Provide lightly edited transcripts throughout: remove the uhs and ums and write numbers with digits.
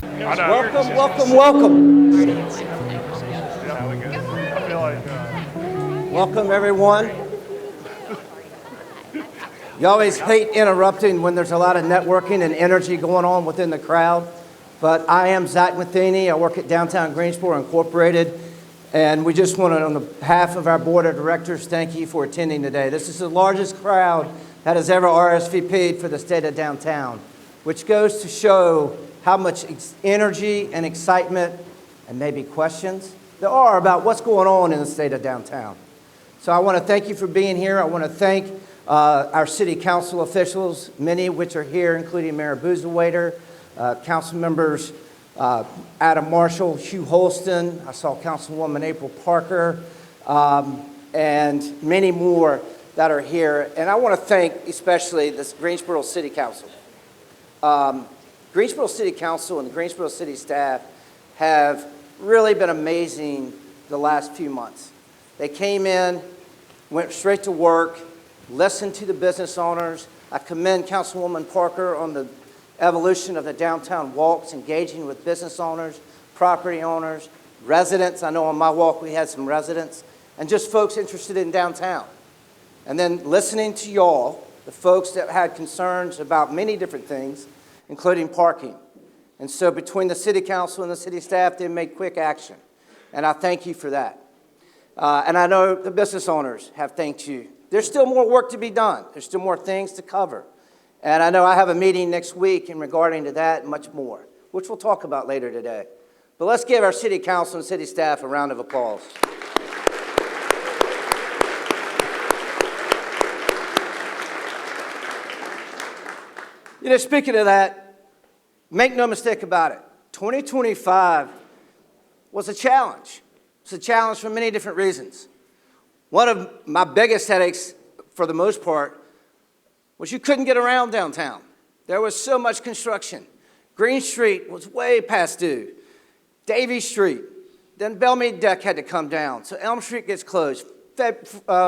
Welcome, welcome, welcome. Welcome, everyone. You always hate interrupting when there's a lot of networking and energy going on within the crowd. But I am Zach Matheny. I work at Downtown Greensboro Incorporated. And we just want to, on behalf of our board of directors, thank you for attending today. This is the largest crowd that has ever RSVP'd for the state of downtown, which goes to show how much energy and excitement and maybe questions there are about what's going on in the state of downtown. So I want to thank you for being here. I want to thank our city council officials, many of which are here, including Mayor Boozawaiter, council members Adam Marshall, Hugh Holston. I saw Councilwoman April Parker, and many more that are here. And I want to thank especially this Greensboro City Council. Greensboro City Council and the Greensboro City staff have really been amazing the last few months. They came in, went straight to work, listened to the business owners. I commend Councilwoman Parker on the evolution of the downtown walks, engaging with business owners, property owners, residents. I know on my walk we had some residents, and just folks interested in downtown. And then listening to y'all, the folks that had concerns about many different things, including parking. And so between the city council and the city staff, they made quick action. And I thank you for that. And I know the business owners have thanked you. There's still more work to be done. There's still more things to cover. And I know I have a meeting next week in regarding to that and much more, which we'll talk about later today. But let's give our city council and city staff a round of applause. You know, speaking of that, make no mistake about it, 2025 was a challenge. It's a challenge for many different reasons. One of my biggest headaches, for the most part, was you couldn't get around downtown. There was so much construction. Green Street was way past due. Davie Street, then Bellmead Deck had to come down. So Elm Street gets closed.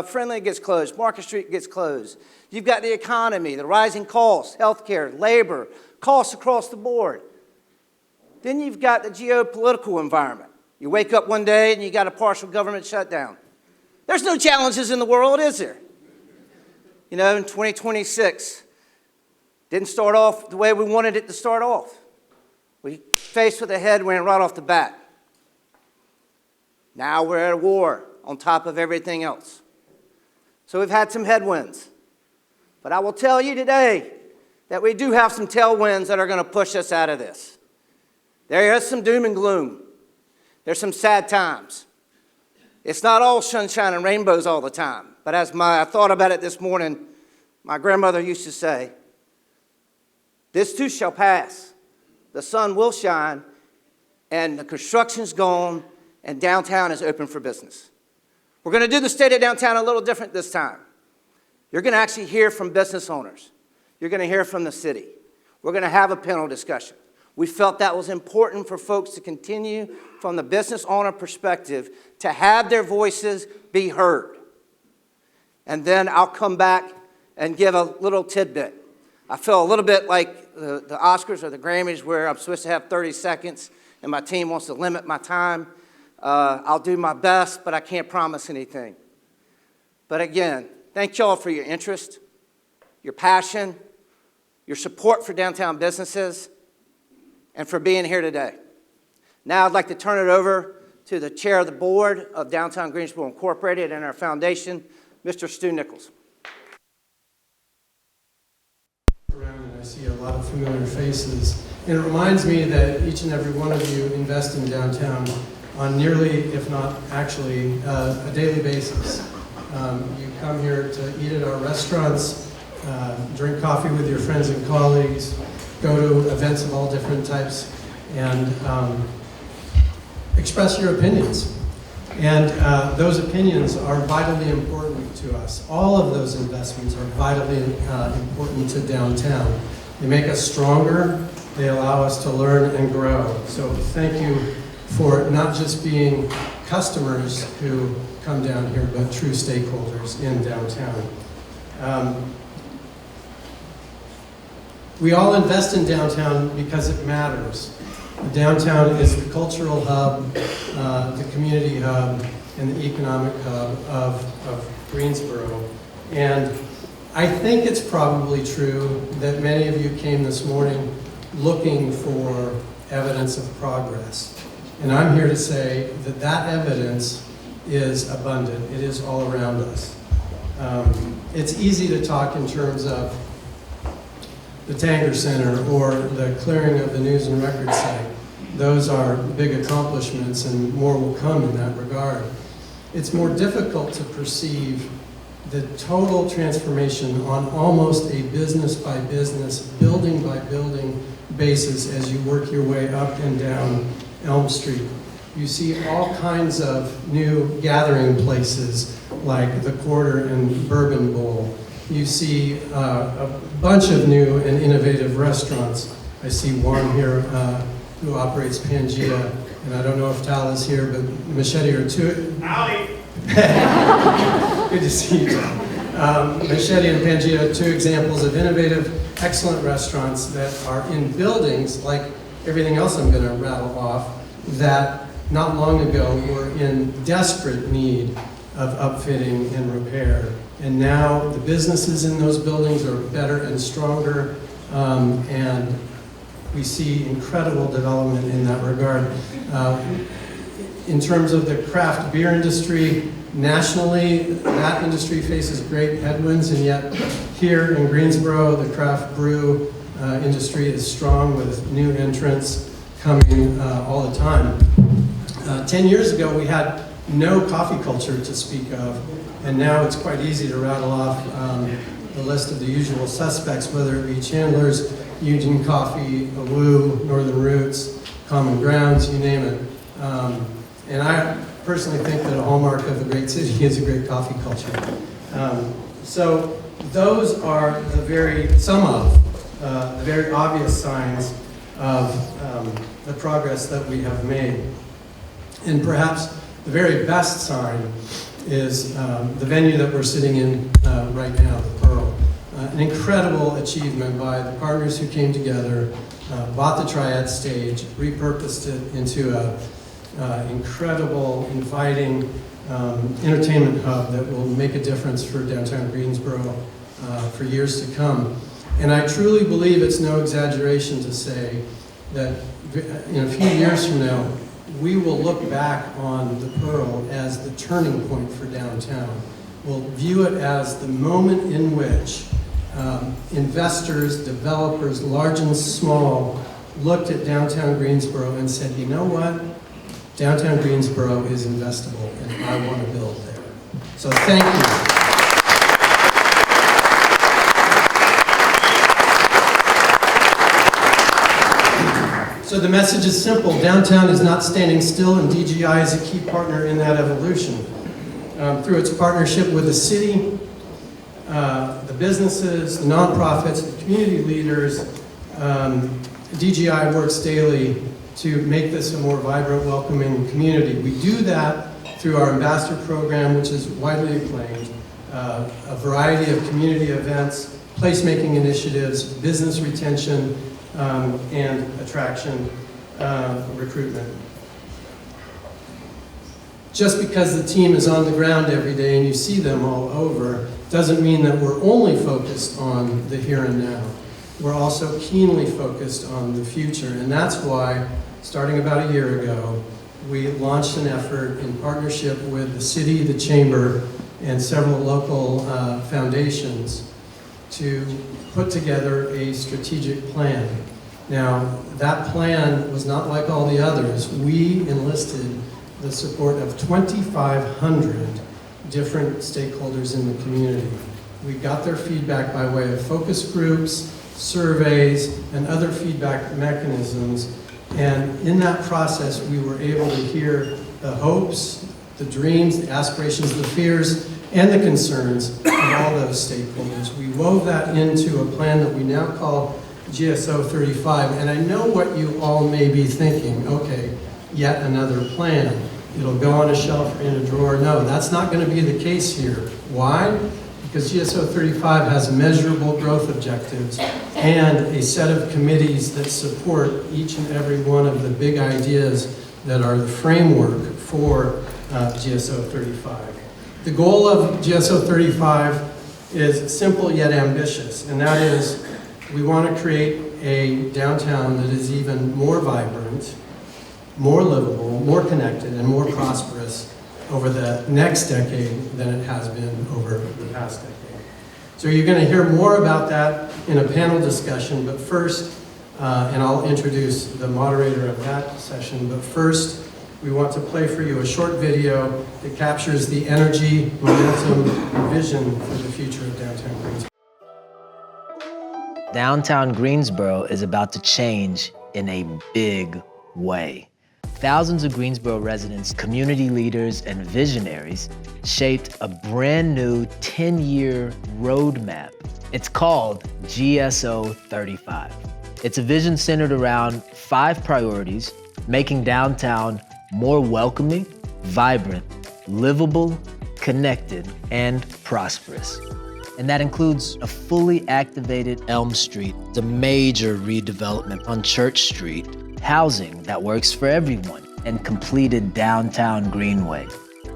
Friendly gets closed. Market Street gets closed. You've got the economy, the rising costs, healthcare, labor, costs across the board. Then you've got the geopolitical environment. You wake up one day and you got a partial government shutdown. There's no challenges in the world, is there? You know, in 2026, didn't start off the way we wanted it to start off. We faced with a headwind right off the bat. Now we're at a war on top of everything else. So we've had some headwinds. But I will tell you today that we do have some tailwinds that are going to push us out of this. There is some doom and gloom. There's some sad times. It's not all sunshine and rainbows all the time. But as I thought about it this morning, my grandmother used to say, this too shall pass. The sun will shine, and the construction's gone, and downtown is open for business. We're going to do the state of downtown a little different this time. You're going to actually hear from business owners. You're going to hear from the city. We're going to have a panel discussion. We felt that was important for folks to continue from the business owner perspective to have their voices be heard. And then I'll come back and give a little tidbit. I feel a little bit like the Oscars or the Grammys where I'm supposed to have 30 seconds and my team wants to limit my time. I'll do my best, but I can't promise anything. But again, thank y'all for your interest, your passion, your support for downtown businesses, and for being here today. Now I'd like to turn it over to the chair of the board of Downtown Greensboro Incorporated and our foundation, Mr. Stu Nichols. Around and I see a lot of familiar faces. And it reminds me that each and every one of you invest in downtown on nearly, if not actually, a daily basis. You come here to eat at our restaurants, drink coffee with your friends and colleagues, go to events of all different types, and express your opinions. And those opinions are vitally important to us. All of those investments are vitally important to downtown. They make us stronger. They allow us to learn and grow. So thank you for not just being customers who come down here, but true stakeholders in downtown. We all invest in downtown because it matters. The downtown is the cultural hub, the community hub, and the economic hub of Greensboro. And I think it's probably true that many of you came this morning looking for evidence of progress. And I'm here to say that that evidence is abundant. It is all around us. It's easy to talk in terms of the Tanger Center or the clearing of the news and record site. Those are big accomplishments, and more will come in that regard. It's more difficult to perceive the total transformation on almost a business by business, building by building basis as you work your way up and down Elm Street. You see all kinds of new gathering places like the Quarter and Bourbon Bowl. You see a bunch of new and innovative restaurants. I see one here who operates Pangea, and I don't know if Tal is here, but Machete or two. Howdy. Good to see you, Tal. Machete and Pangea, two examples of innovative, excellent restaurants that are in buildings like everything else I'm going to rattle off that not long ago were in desperate need of upfitting and repair. And now the businesses in those buildings are better and stronger, and we see incredible development in that regard. In terms of the craft beer industry, nationally, that industry faces great headwinds, and yet here in Greensboro, the craft brew industry is strong with new entrants coming all the time. 10 years ago, we had no coffee culture to speak of, and now it's quite easy to rattle off the list of the usual suspects, whether it be Chandler's, Union Coffee, Awoo, Northern Roots, Common Grounds, you name it. And I personally think that a hallmark of a great city is a great coffee culture. So those are some of the very obvious signs of the progress that we have made. And perhaps the very best sign is the venue that we're sitting in right now, the Pearl. An incredible achievement by the partners who came together, bought the Triad stage, repurposed it into an incredible, inviting entertainment hub that will make a difference for downtown Greensboro for years to come. And I truly believe it's no exaggeration to say that in a few years from now, we will look back on the Pearl as the turning point for downtown. We'll view it as the moment in which investors, developers, large and small, looked at downtown Greensboro and said, you know what? Downtown Greensboro is investable, and I want to build there. So thank you. So the message is simple. Downtown is not standing still, and DGI is a key partner in that evolution. Through its partnership with the city, the businesses, the nonprofits, the community leaders, DGI works daily to make this a more vibrant, welcoming community. We do that through our ambassador program, which is widely acclaimed, a variety of community events, placemaking initiatives, business retention, and attraction, recruitment. Just because the team is on the ground every day and you see them all over, doesn't mean that we're only focused on the here and now. We're also keenly focused on the future, and that's why, starting about a year ago, we launched an effort in partnership with the city, the chamber, and several local foundations to put together a strategic plan. Now, that plan was not like all the others. We enlisted the support of 2,500 different stakeholders in the community. We got their feedback by way of focus groups, surveys, and other feedback mechanisms. And in that process, we were able to hear the hopes, the dreams, the aspirations, the fears, and the concerns of all those stakeholders. We wove that into a plan that we now call GSO 35. And I know what you all may be thinking, okay, yet another plan. It'll go on a shelf or in a drawer. No, that's not going to be the case here. Why? Because GSO 35 has measurable growth objectives and a set of committees that support each and every one of the big ideas that are the framework for GSO 35. The goal of GSO 35 is simple yet ambitious, and that is we want to create a downtown that is even more vibrant, more livable, more connected, and more prosperous over the next decade than it has been over the past decade. So you're going to hear more about that in a panel discussion, but first, and I'll introduce the moderator of that session, but first, we want to play for you a short video that captures the energy, momentum, and vision for the future of downtown Greensboro. Downtown Greensboro is about to change in a big way. Thousands of Greensboro residents, community leaders, and visionaries shaped a brand new 10-year roadmap. It's called GSO 35. It's a vision centered around 5 priorities: making downtown more welcoming, vibrant, livable, connected, and prosperous. And that includes a fully activated Elm Street, the major redevelopment on Church Street, housing that works for everyone, and completed downtown Greenway.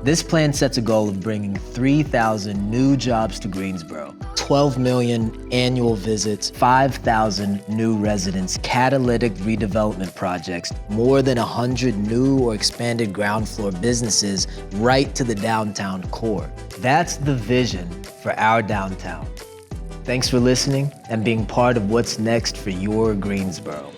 This plan sets a goal of bringing 3,000 new jobs to Greensboro, 12 million annual visits, 5,000 new residents, catalytic redevelopment projects, more than 100 new or expanded ground floor businesses right to the downtown core. That's the vision for our downtown. Thanks for listening and being part of what's next for your Greensboro.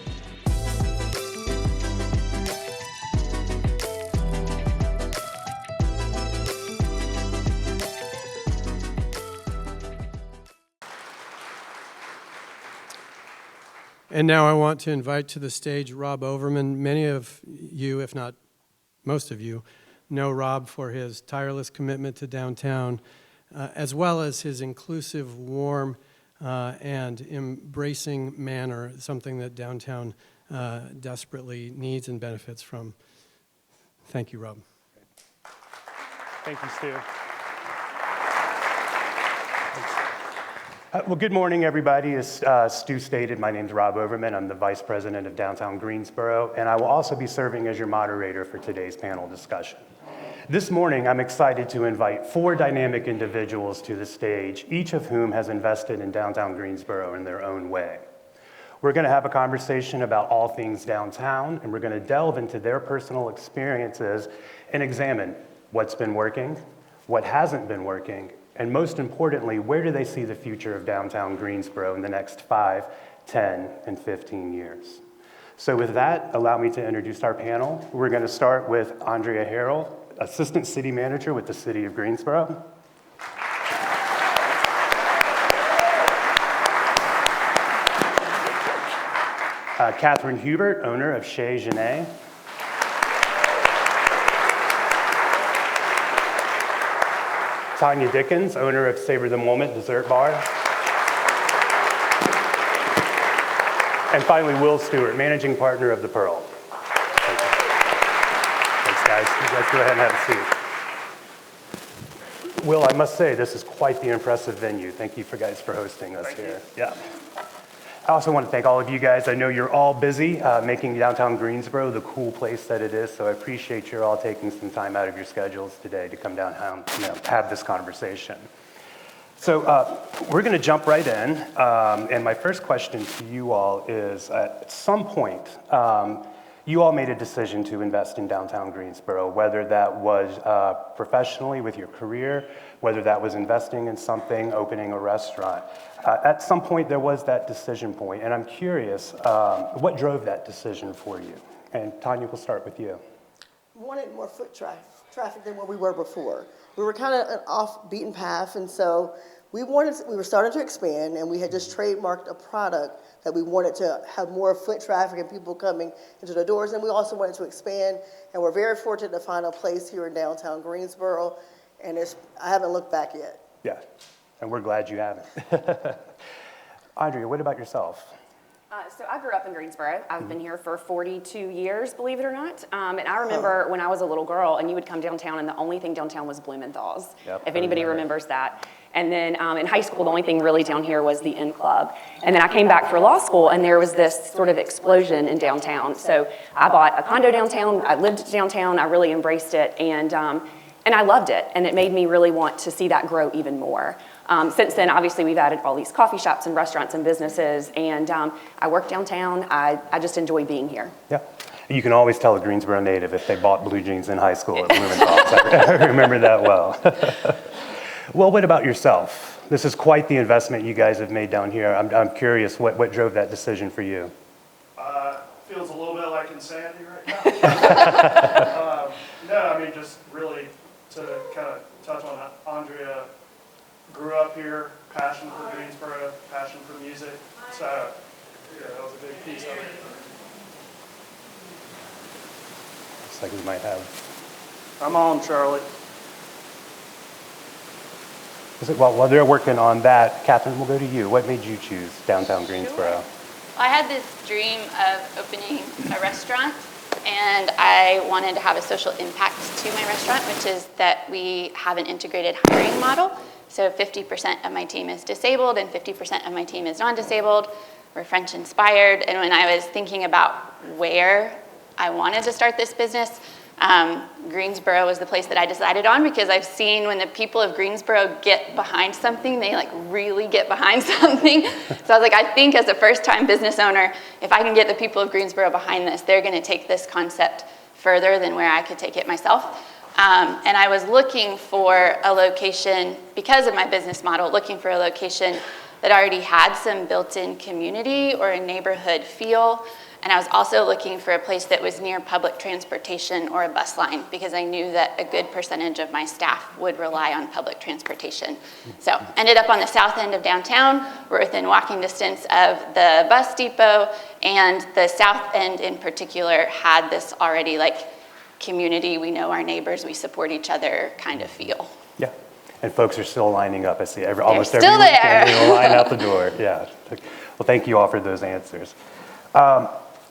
And now I want to invite to the stage Rob Overman. Many of you, if not most of you, know Rob for his tireless commitment to downtown, as well as his inclusive, warm, and embracing manner, something that downtown desperately needs and benefits from. Thank you, Rob. Thank you, Stu. Well, good morning, everybody. As Stu stated, my name is Rob Overman. I'm the Vice President of Downtown Greensboro, and I will also be serving as your moderator for today's panel discussion. This morning, I'm excited to invite 4 dynamic individuals to the stage, each of whom has invested in downtown Greensboro in their own way. We're going to have a conversation about all things downtown, and we're going to delve into their personal experiences and examine what's been working, what hasn't been working, and most importantly, where do they see the future of downtown Greensboro in the next 5, 10, and 15 years? So with that, allow me to introduce our panel. We're going to start with Andrea Harrell, Assistant City Manager with the City of Greensboro. Catherine Hubert, owner of Chez Genet. Tanya Dickens, owner of Savor the Moment Dessert Bar. And finally, Will Stewart, managing partner of The Pearl. Thanks, guys. You guys go ahead and have a seat. Will, I must say, this is quite the impressive venue. Thank you guys for hosting us here. Yeah. I also want to thank all of you guys. I know you're all busy making downtown Greensboro the cool place that it is, so I appreciate you all taking some time out of your schedules today to come downtown, have this conversation. So we're going to jump right in, and my first question to you all is, at some point, you all made a decision to invest in downtown Greensboro, whether that was professionally with your career, whether that was investing in something, opening a restaurant. At some point, there was that decision point, and I'm curious, what drove that decision for you? And Tanya, we'll start with you. We wanted more foot traffic than where we were before. We were kind of an off beaten path, and so we were starting to expand, and we had just trademarked a product that we wanted to have more foot traffic and people coming into the doors, and we also wanted to expand, and we're very fortunate to find a place here in downtown Greensboro, and I haven't looked back yet. Yeah, and we're glad you haven't. Andrea, what about yourself? So I grew up in Greensboro. I've been here for 42 years, believe it or not. And I remember when I was a little girl and you would come downtown and the only thing downtown was Blumenthal's, Yep, if I anybody remember. remembers that. And then in high school, the only thing really down here was the Inn Club. And then I came back for law school and there was this sort of explosion in downtown. So I bought a condo downtown, I lived downtown, I really embraced it, and I loved it. And it made me really want to see that grow even more. Since then, obviously, we've added all these coffee shops and restaurants and businesses, and I work downtown. I just enjoy being here. Yeah. You can always tell a Greensboro native if they bought blue jeans in high school at Blumenthal's. I remember that well. Well, what about yourself? This is quite the investment you guys have made down here. I'm curious, what drove that decision for you? Feels a little bit like insanity right now. No, I mean, just really to kind of touch on that, Andrea grew up here, passion for Greensboro, passion for music, so yeah, that was a big piece of it. Looks like we might have. I'm on, Charlie. While they're working on that, Catherine, we'll go to you. What made you choose downtown Greensboro? Sure. I had this dream of opening a restaurant, and I wanted to have a social impact to my restaurant, which is that we have an integrated hiring model. So 50% of my team is disabled and 50% of my team is non-disabled. We're French inspired. And when I was thinking about where I wanted to start this business, Greensboro was the place that I decided on, because I've seen when the people of Greensboro get behind something, they like really get behind something. So I was like, I think as a first-time business owner, if I can get the people of Greensboro behind this, they're gonna take this concept further than where I could take it myself. And I was looking for a location, because of my business model, looking for a location that already had some built-in community or a neighborhood feel. And I was also looking for a place that was near public transportation or a bus line, because I knew that a good percentage of my staff would rely on public transportation. So ended up on the south end of downtown. We're within walking distance of the bus depot, and the south end in particular had this already like community, we know our neighbors, we support each other kind of feel. Yeah, and folks are still lining up. I see almost every still weekend there. they line out the door. Yeah. Well, thank you all for those answers.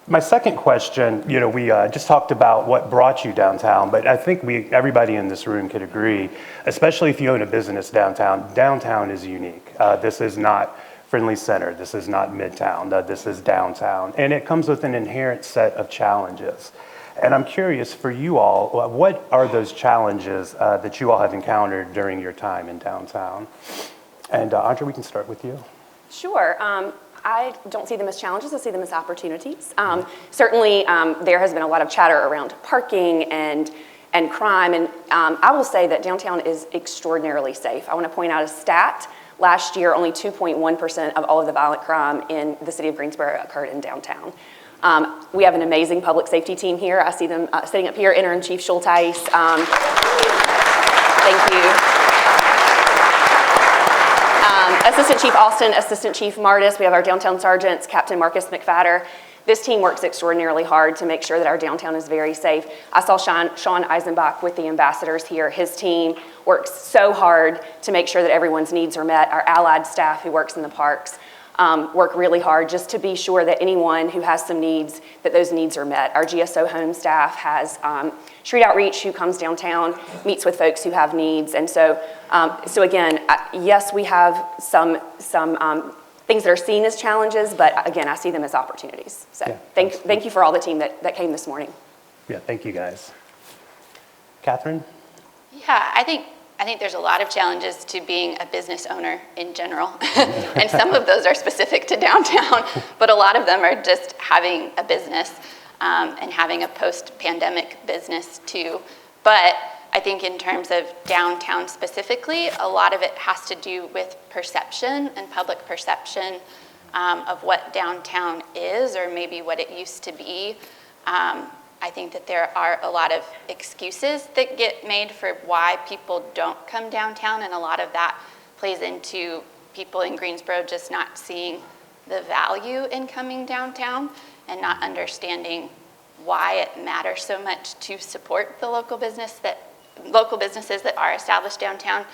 My second question, we just talked about what brought you downtown, but I think everybody in this room could agree, especially if you own a business downtown, downtown is unique. This is not Friendly Center, this is not Midtown, this is downtown, and it comes with an inherent set of challenges. And I'm curious for you all, what are those challenges that you all have encountered during your time in downtown? And Andrea, we can start with you. Sure. I don't see them as challenges, I see them as opportunities. Certainly, there has been a lot of chatter around parking and crime, and I will say that downtown is extraordinarily safe. I want to point out a stat. Last year, only 2.1% of all of the violent crime in the city of Greensboro occurred in downtown. We have an amazing public safety team here. I see them sitting up here, Interim Chief Schulteis. Thank you. Assistant Chief Austin, Assistant Chief Martis. We have our downtown sergeants, Captain Marcus McFadder. This team works extraordinarily hard to make sure that our downtown is very safe. I saw Sean Eisenbach with the ambassadors here. His team works so hard to make sure that everyone's needs are met. Our allied staff who works in the parks work really hard just to be sure that anyone who has some needs, that those needs are met. Our GSO home staff has street outreach who comes downtown, meets with folks who have needs. And so again, yes, we have some things that are seen as challenges, but again, I see them as opportunities. So Yeah, thank you for all the team that came this morning. Yeah, thank you guys. Catherine? Yeah, I think there's a lot of challenges to being a business owner in general. And some of those are specific to downtown, but a lot of them are just having a business and having a post-pandemic business too. But I think in terms of downtown specifically, a lot of it has to do with perception and public perception of what downtown is, or maybe what it used to be. I think that there are a lot of excuses that get made for why people don't come downtown, and a lot of that plays into people in Greensboro just not seeing the value in coming downtown and not understanding why it matters so much to support the local businesses that are established downtown.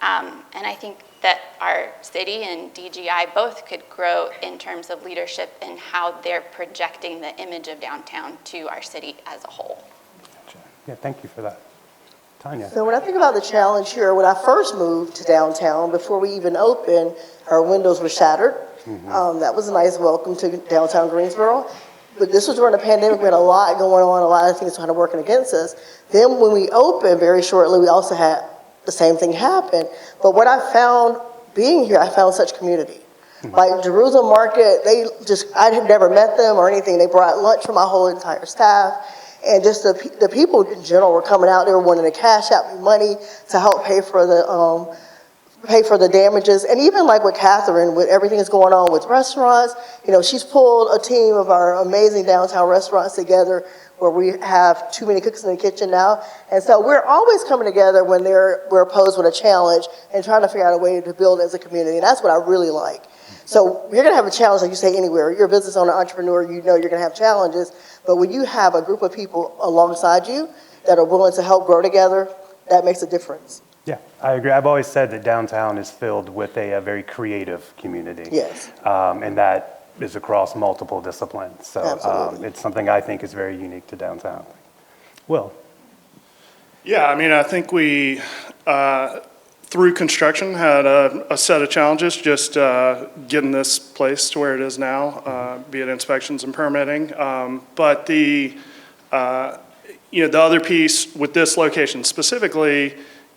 And I think that our city and DGI both could grow in terms of leadership and how they're projecting the image of downtown to our city as a whole. Gotcha. Yeah, thank you for that. Tanya. So when I think about the challenge here, when I first moved to downtown, before we even opened, our windows were shattered. That was a nice welcome to downtown Greensboro. But this was during the pandemic. We had a lot going on, a lot of things kind of working against us. Then when we opened very shortly, we also had the same thing happen. But what I found being here, I found such community. Like Jerusalem Market, I had never met them or anything. They brought lunch for my whole entire staff. And just the people in general were coming out. They were wanting to cash out me money to help pay for the damages. And even like with Catherine, with everything that's going on with restaurants, she's pulled a team of our amazing downtown restaurants together where we have too many cooks in the kitchen now. And so we're always coming together when we're posed with a challenge and trying to figure out a way to build as a community. And that's what I really like. So you're going to have a challenge, like you say, anywhere. You're a business owner, entrepreneur, you're going to have challenges. But when you have a group of people alongside you that are willing to help grow together, that makes a difference. Yeah, I agree. I've always said that downtown is filled with a very creative community. Yes. And that is across multiple disciplines. So Absolutely. it's something I think is very unique to downtown. Will? Yeah, I mean, I think we, through construction, had a set of challenges just getting this place to where it is now, be it inspections and permitting. But the other piece with this location specifically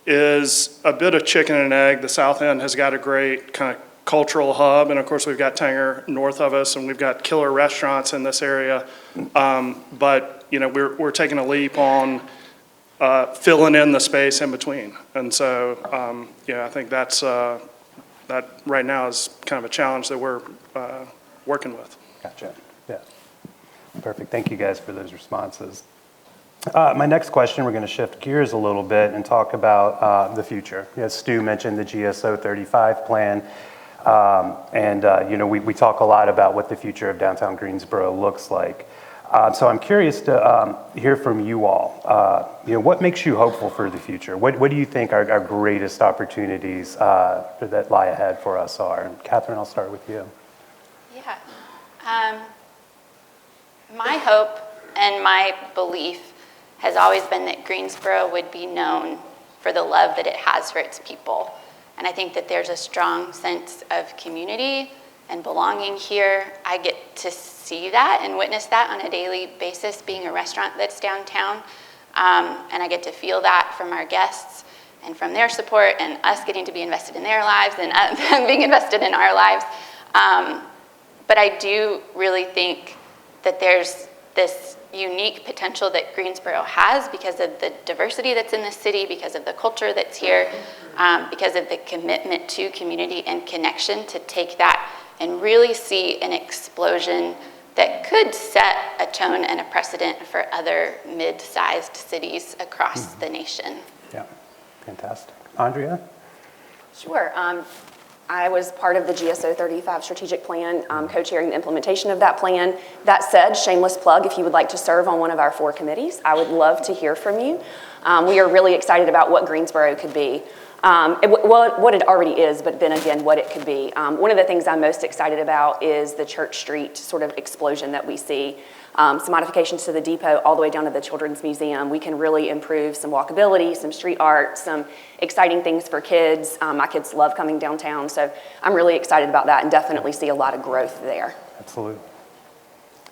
is a bit of chicken and egg. The South End has got a great kind of cultural hub, and of course we've got Tanger north of us, and we've got killer restaurants in this area. But we're taking a leap on filling in the space in between, and so I think that right now is kind of a challenge that we're working with. Gotcha. Yeah. Perfect. Thank you guys for those responses. My next question, we're going to shift gears a little bit and talk about the future. Stu mentioned the GSO 35 plan, and we talk a lot about what the future of downtown Greensboro looks like. So I'm curious to hear from you all. What makes you hopeful for the future? What do you think our greatest opportunities that lie ahead for us are? And Catherine, I'll start with you. Yeah. My hope and my belief has always been that Greensboro would be known for the love that it has for its people. And I think that there's a strong sense of community and belonging here. I get to see that and witness that on a daily basis being a restaurant that's downtown. And I get to feel that from our guests and from their support and us getting to be invested in their lives and them being invested in our lives. But I do really think that there's this unique potential that Greensboro has because of the diversity that's in the city, because of the culture that's here, because of the commitment to community and connection to take that and really see an explosion that could set a tone and a precedent for other mid-sized cities across the nation. Yeah, fantastic. Andrea? Sure. I was part of the GSO 35 strategic plan, co-chairing the implementation of that plan. That said, shameless plug, if you would like to serve on one of our 4 committees, I would love to hear from you. We are really excited about what Greensboro could be. What it already is, but then again, what it could be. One of the things I'm most excited about is the Church Street sort of explosion that we see. Some modifications to the depot all the way down to the Children's Museum. We can really improve some walkability, some street art, some exciting things for kids. My kids love coming downtown, so I'm really excited about that and definitely see a lot of growth there. Absolutely.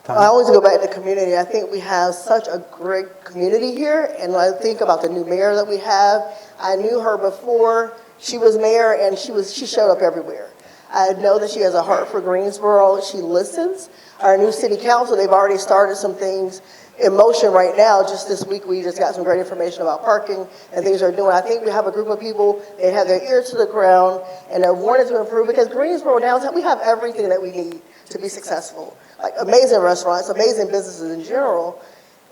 I always go back to community. I think we have such a great community here, and I think about the new mayor that we have. I knew her before she was mayor, and she showed up everywhere. I know that she has a heart for Greensboro. She listens. Our new city council, they've already started some things in motion right now. Just this week, we just got some great information about parking and things they're doing. I think we have a group of people that have their ears to the ground and they're wanting to improve because Greensboro downtown, we have everything that we need to be successful. Like amazing restaurants, amazing businesses in general.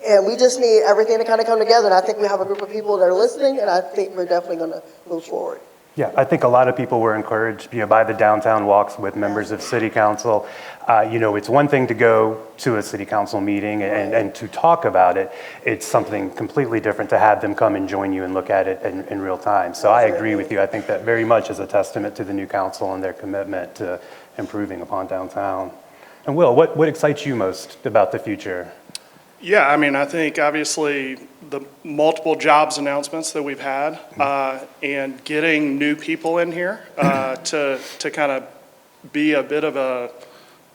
And we just need everything to kind of come together. And I think we have a group of people that are listening, and I think we're definitely going to move forward. Yeah, I think a lot of people were encouraged, by the downtown walks with members of city council. It's one thing to go to a city council meeting and to talk about it. It's something completely different to have them come and join you and look at it in real time. So I agree with you. I think that very much is a testament to the new council and their commitment to improving upon downtown. And Will, what excites you most about the future? Yeah, I mean, I think obviously the multiple jobs announcements that we've had and getting new people in here to kind of be a bit of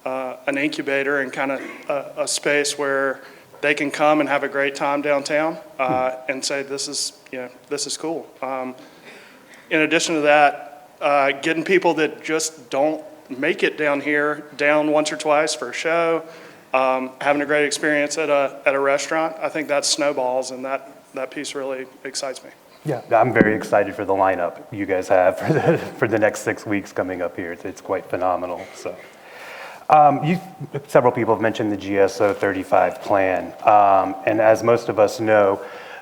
an incubator and kind of a space where they can come and have a great time downtown and say, this is cool. In addition to that, getting people that just don't make it down here down once or twice for a show, having a great experience at a restaurant, I think that snowballs, and that piece really excites me. Yeah, I'm very excited for the lineup you guys have for the next 6 weeks coming up here. It's quite phenomenal. So, several people have mentioned the GSO 35 plan, and as most of us know,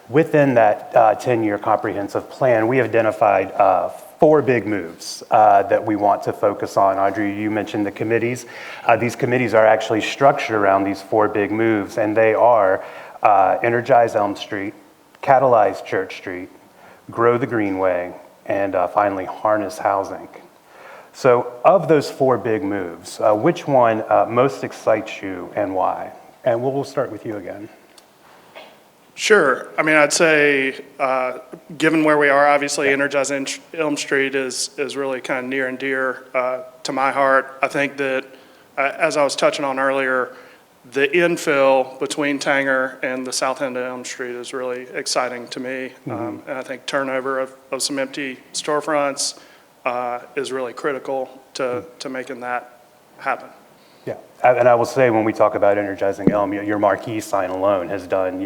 within that 10-year comprehensive plan, we have identified 4 big moves that we want to focus on. Audrey, you mentioned the committees. These committees are actually structured around these 4 big moves, and they are Energize Elm Street, Catalyze Church Street, Grow the Greenway, and finally Harness Housing. So of those 4 big moves, which one most excites you and why? And we'll start with you again. Sure. I mean, I'd say, given where we are, obviously, Energizing Elm Street is really kind of near and dear to my heart. I think that, as I was touching on earlier, the infill between Tanger and the south end of Elm Street is really exciting to me. And I think turnover of some empty storefronts is really critical to making that happen. Yeah, and I will say when we talk about Energizing Elm, your marquee sign alone has done,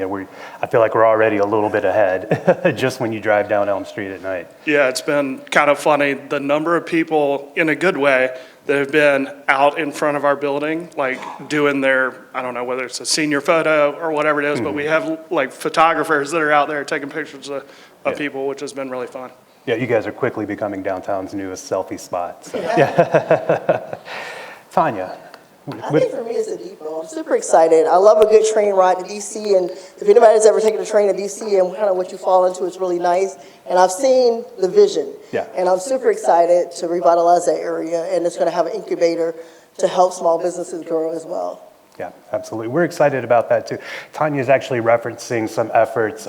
I feel like we're already a little bit ahead just when you drive down Elm Street at night. Yeah, it's been kind of funny, the number of people, in a good way, that have been out in front of our building, like doing their, I don't know whether it's a senior photo or whatever it is, but we have like photographers that are out there taking pictures of people, which has been really fun. Yeah, you guys are quickly becoming downtown's newest selfie spot. So. Yeah. Tanya. I think for me it's the depot. I'm super excited. I love a good train ride to DC, and if anybody's ever taken a train to DC and kind of what you fall into, it's really nice. And I've seen the vision, and I'm super excited to revitalize that area, and it's going to have an incubator to help small businesses grow as well. Yeah, absolutely. We're excited about that too. Tanya is actually referencing some efforts,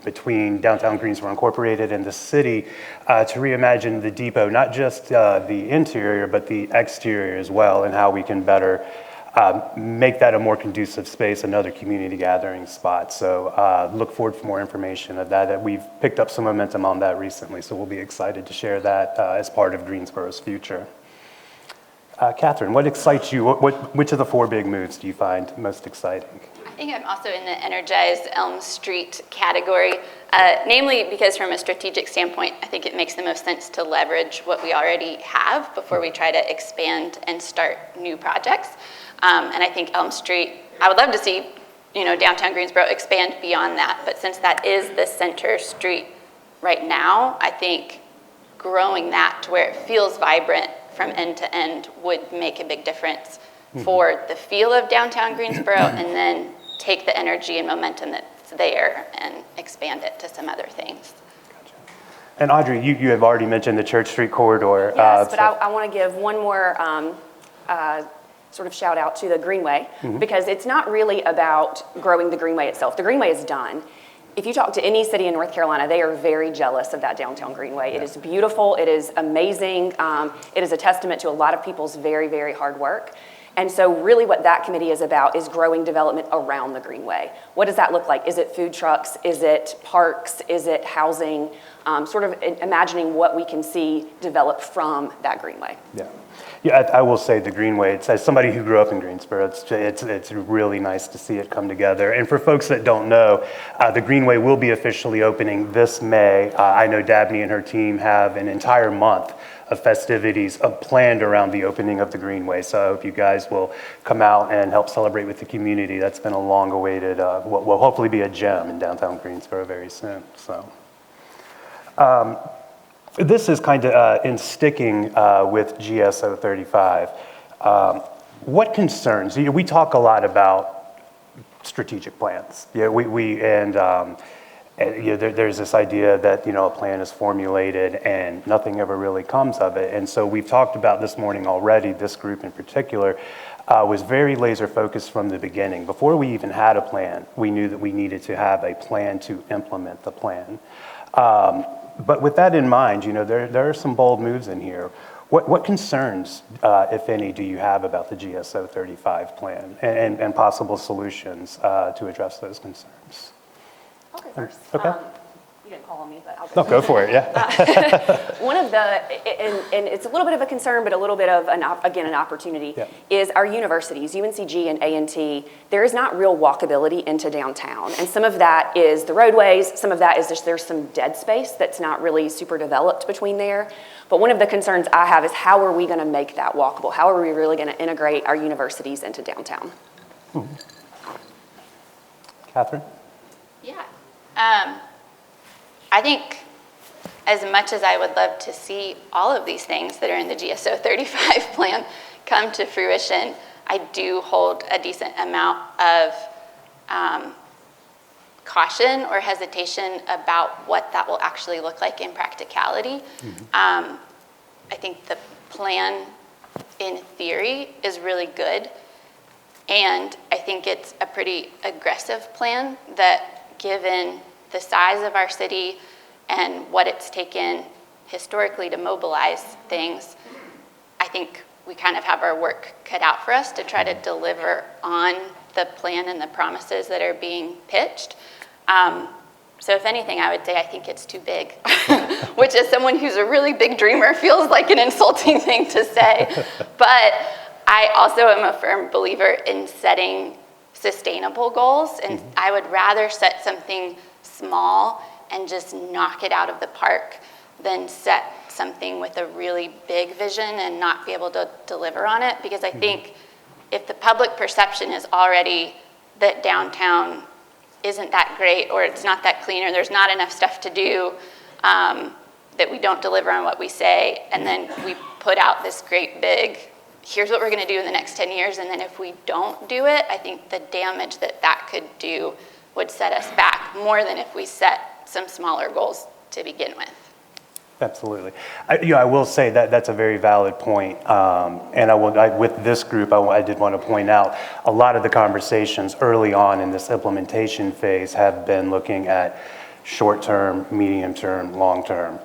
between Downtown Greensboro Incorporated and the city to reimagine the depot, not just the interior, but the exterior as well, and how we can better make that a more conducive space, another community gathering spot. So look forward for more information of that. We've picked up some momentum on that recently, so we'll be excited to share that as part of Greensboro's future. Catherine, what excites you? Which of the 4 big moves do you find most exciting? I think I'm also in the Energized Elm Street category, namely because from a strategic standpoint, I think it makes the most sense to leverage what we already have before we try to expand and start new projects. And I think Elm Street, I would love to see, downtown Greensboro expand beyond that, but since that is the center street right now, I think growing that to where it feels vibrant from end to end would make a big difference for the feel of downtown Greensboro, and then take the energy and momentum that's there and expand it to some other things. Gotcha. And Audrey, you have already mentioned the Church Street corridor. Yes, but I want to give one more sort of shout out to the Greenway, because it's not really about growing the Greenway itself. The Greenway is done. If you talk to any city in North Carolina, they are very jealous of that downtown Greenway. It is beautiful, it is amazing, it is a testament to a lot of people's very, very hard work. And so really what that committee is about is growing development around the Greenway. What does that look like? Is it food trucks? Is it parks? Is it housing? Sort of imagining what we can see develop from that Greenway. Yeah, I will say the Greenway, as somebody who grew up in Greensboro, it's really nice to see it come together. And for folks that don't know, the Greenway will be officially opening this May. I know Dabney and her team have an entire month of festivities planned around the opening of the Greenway. So I hope you guys will come out and help celebrate with the community. That's been a long-awaited, will hopefully be a gem in downtown Greensboro very soon. So. This is kind of in sticking with GSO 35. What concerns? We talk a lot about strategic plans. There's this idea that a plan is formulated and nothing ever really comes of it. And so we've talked about this morning already. This group in particular was very laser focused from the beginning. Before we even had a plan, we knew that we needed to have a plan to implement the plan. But with that in mind, there are some bold moves in here. What concerns, if any, do you have about the GSO 35 plan and possible solutions to address those concerns? I'll go first. Okay. You didn't call on me, but I'll go No, first. go for it, yeah. One of the, and it's a little bit of a concern, but a little bit of, an opportunity, Yeah. is our universities, UNCG and A&T, there is not real walkability into downtown. And some of that is the roadways, some of that is just there's some dead space that's not really super developed between there. But one of the concerns I have is how are we going to make that walkable? How are we really going to integrate our universities into downtown? Catherine? Yeah. I think as much as I would love to see all of these things that are in the GSO 35 plan come to fruition, I do hold a decent amount of caution or hesitation about what that will actually look like in practicality. I think the plan in theory is really good, and I think it's a pretty aggressive plan that, given the size of our city and what it's taken historically to mobilize things, I think we kind of have our work cut out for us to try to deliver on the plan and the promises that are being pitched. So if anything, I would say I think it's too big, which as someone who's a really big dreamer feels like an insulting thing to say. But I also am a firm believer in setting sustainable goals, and I would rather set something small and just knock it out of the park than set something with a really big vision and not be able to deliver on it. Because I think if the public perception is already that downtown isn't that great, or it's not that clean, or there's not enough stuff to do, that we don't deliver on what we say, and then we put out this great big, here's what we're going to do in the next 10 years, and then if we don't do it, I think the damage that could do would set us back more than if we set some smaller goals to begin with. Absolutely. I will say that that's a very valid point. And with this group, I did want to point out a lot of the conversations early on in this implementation phase have been looking at short-term, medium-term, long-term.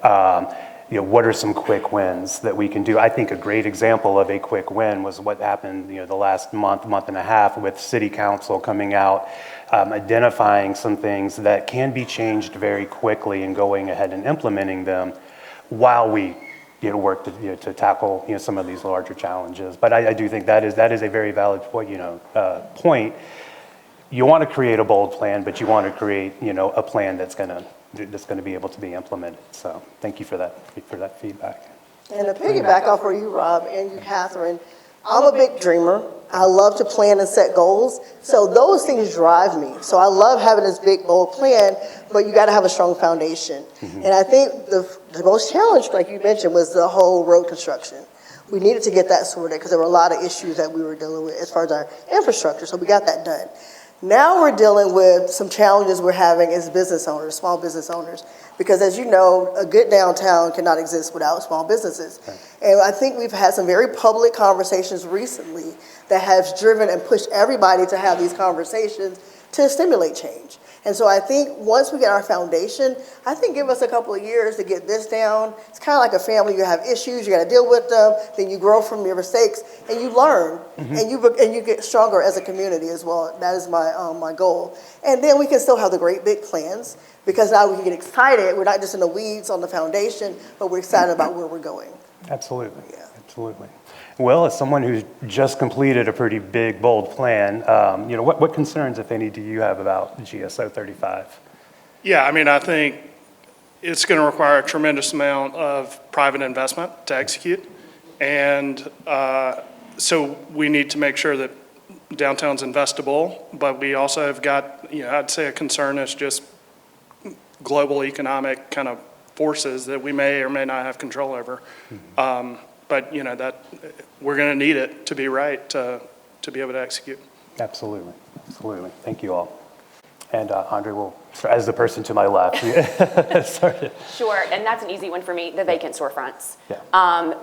What are some quick wins that we can do? I think a great example of a quick win was what happened, the last month and a half with City Council coming out, identifying some things that can be changed very quickly and going ahead and implementing them while we work to tackle some of these larger challenges. But I do think that is a very valid point. Point. You want to create a bold plan, but you want to create a plan that's going to be able to be implemented. So thank you for that feedback. And to piggyback off of you, Rob, and you, Catherine, I'm a big dreamer. I love to plan and set goals. So those things drive me. So I love having this big, bold plan, but you got to have a strong foundation. And I think the most challenge, like you mentioned, was the whole road construction. We needed to get that sorted because there were a lot of issues that we were dealing with as far as our infrastructure. So we got that done. Now we're dealing with some challenges we're having as business owners, small business owners, because as you know, a good downtown cannot exist without small businesses. Okay. And I think we've had some very public conversations recently that have driven and pushed everybody to have these conversations to stimulate change. And so I think once we get our foundation, I think give us a couple of years to get this down. It's kind of like a family. You have issues, you got to deal with them, then you grow from your mistakes, and you learn, and you get stronger as a community as well. That is my goal. And then we can still have the great big plans, because now we can get excited. We're not just in the weeds on the foundation, but we're excited about where we're going. Absolutely. Yeah. Absolutely. Well, as someone who's just completed a pretty big, bold plan, what concerns, if any, do you have about GSO 35? Yeah, I think it's going to require a tremendous amount of private investment to execute. And so we need to make sure that downtown's investable, but we also have got, I'd say a concern is just global economic kind of forces that we may or may not have control over. But you know, that we're going to need it to be right to be able to execute. Absolutely, absolutely. Thank you all. And Andre will, as the person to my left, start. Sure, and that's an easy one for me, the vacant storefronts. Yeah.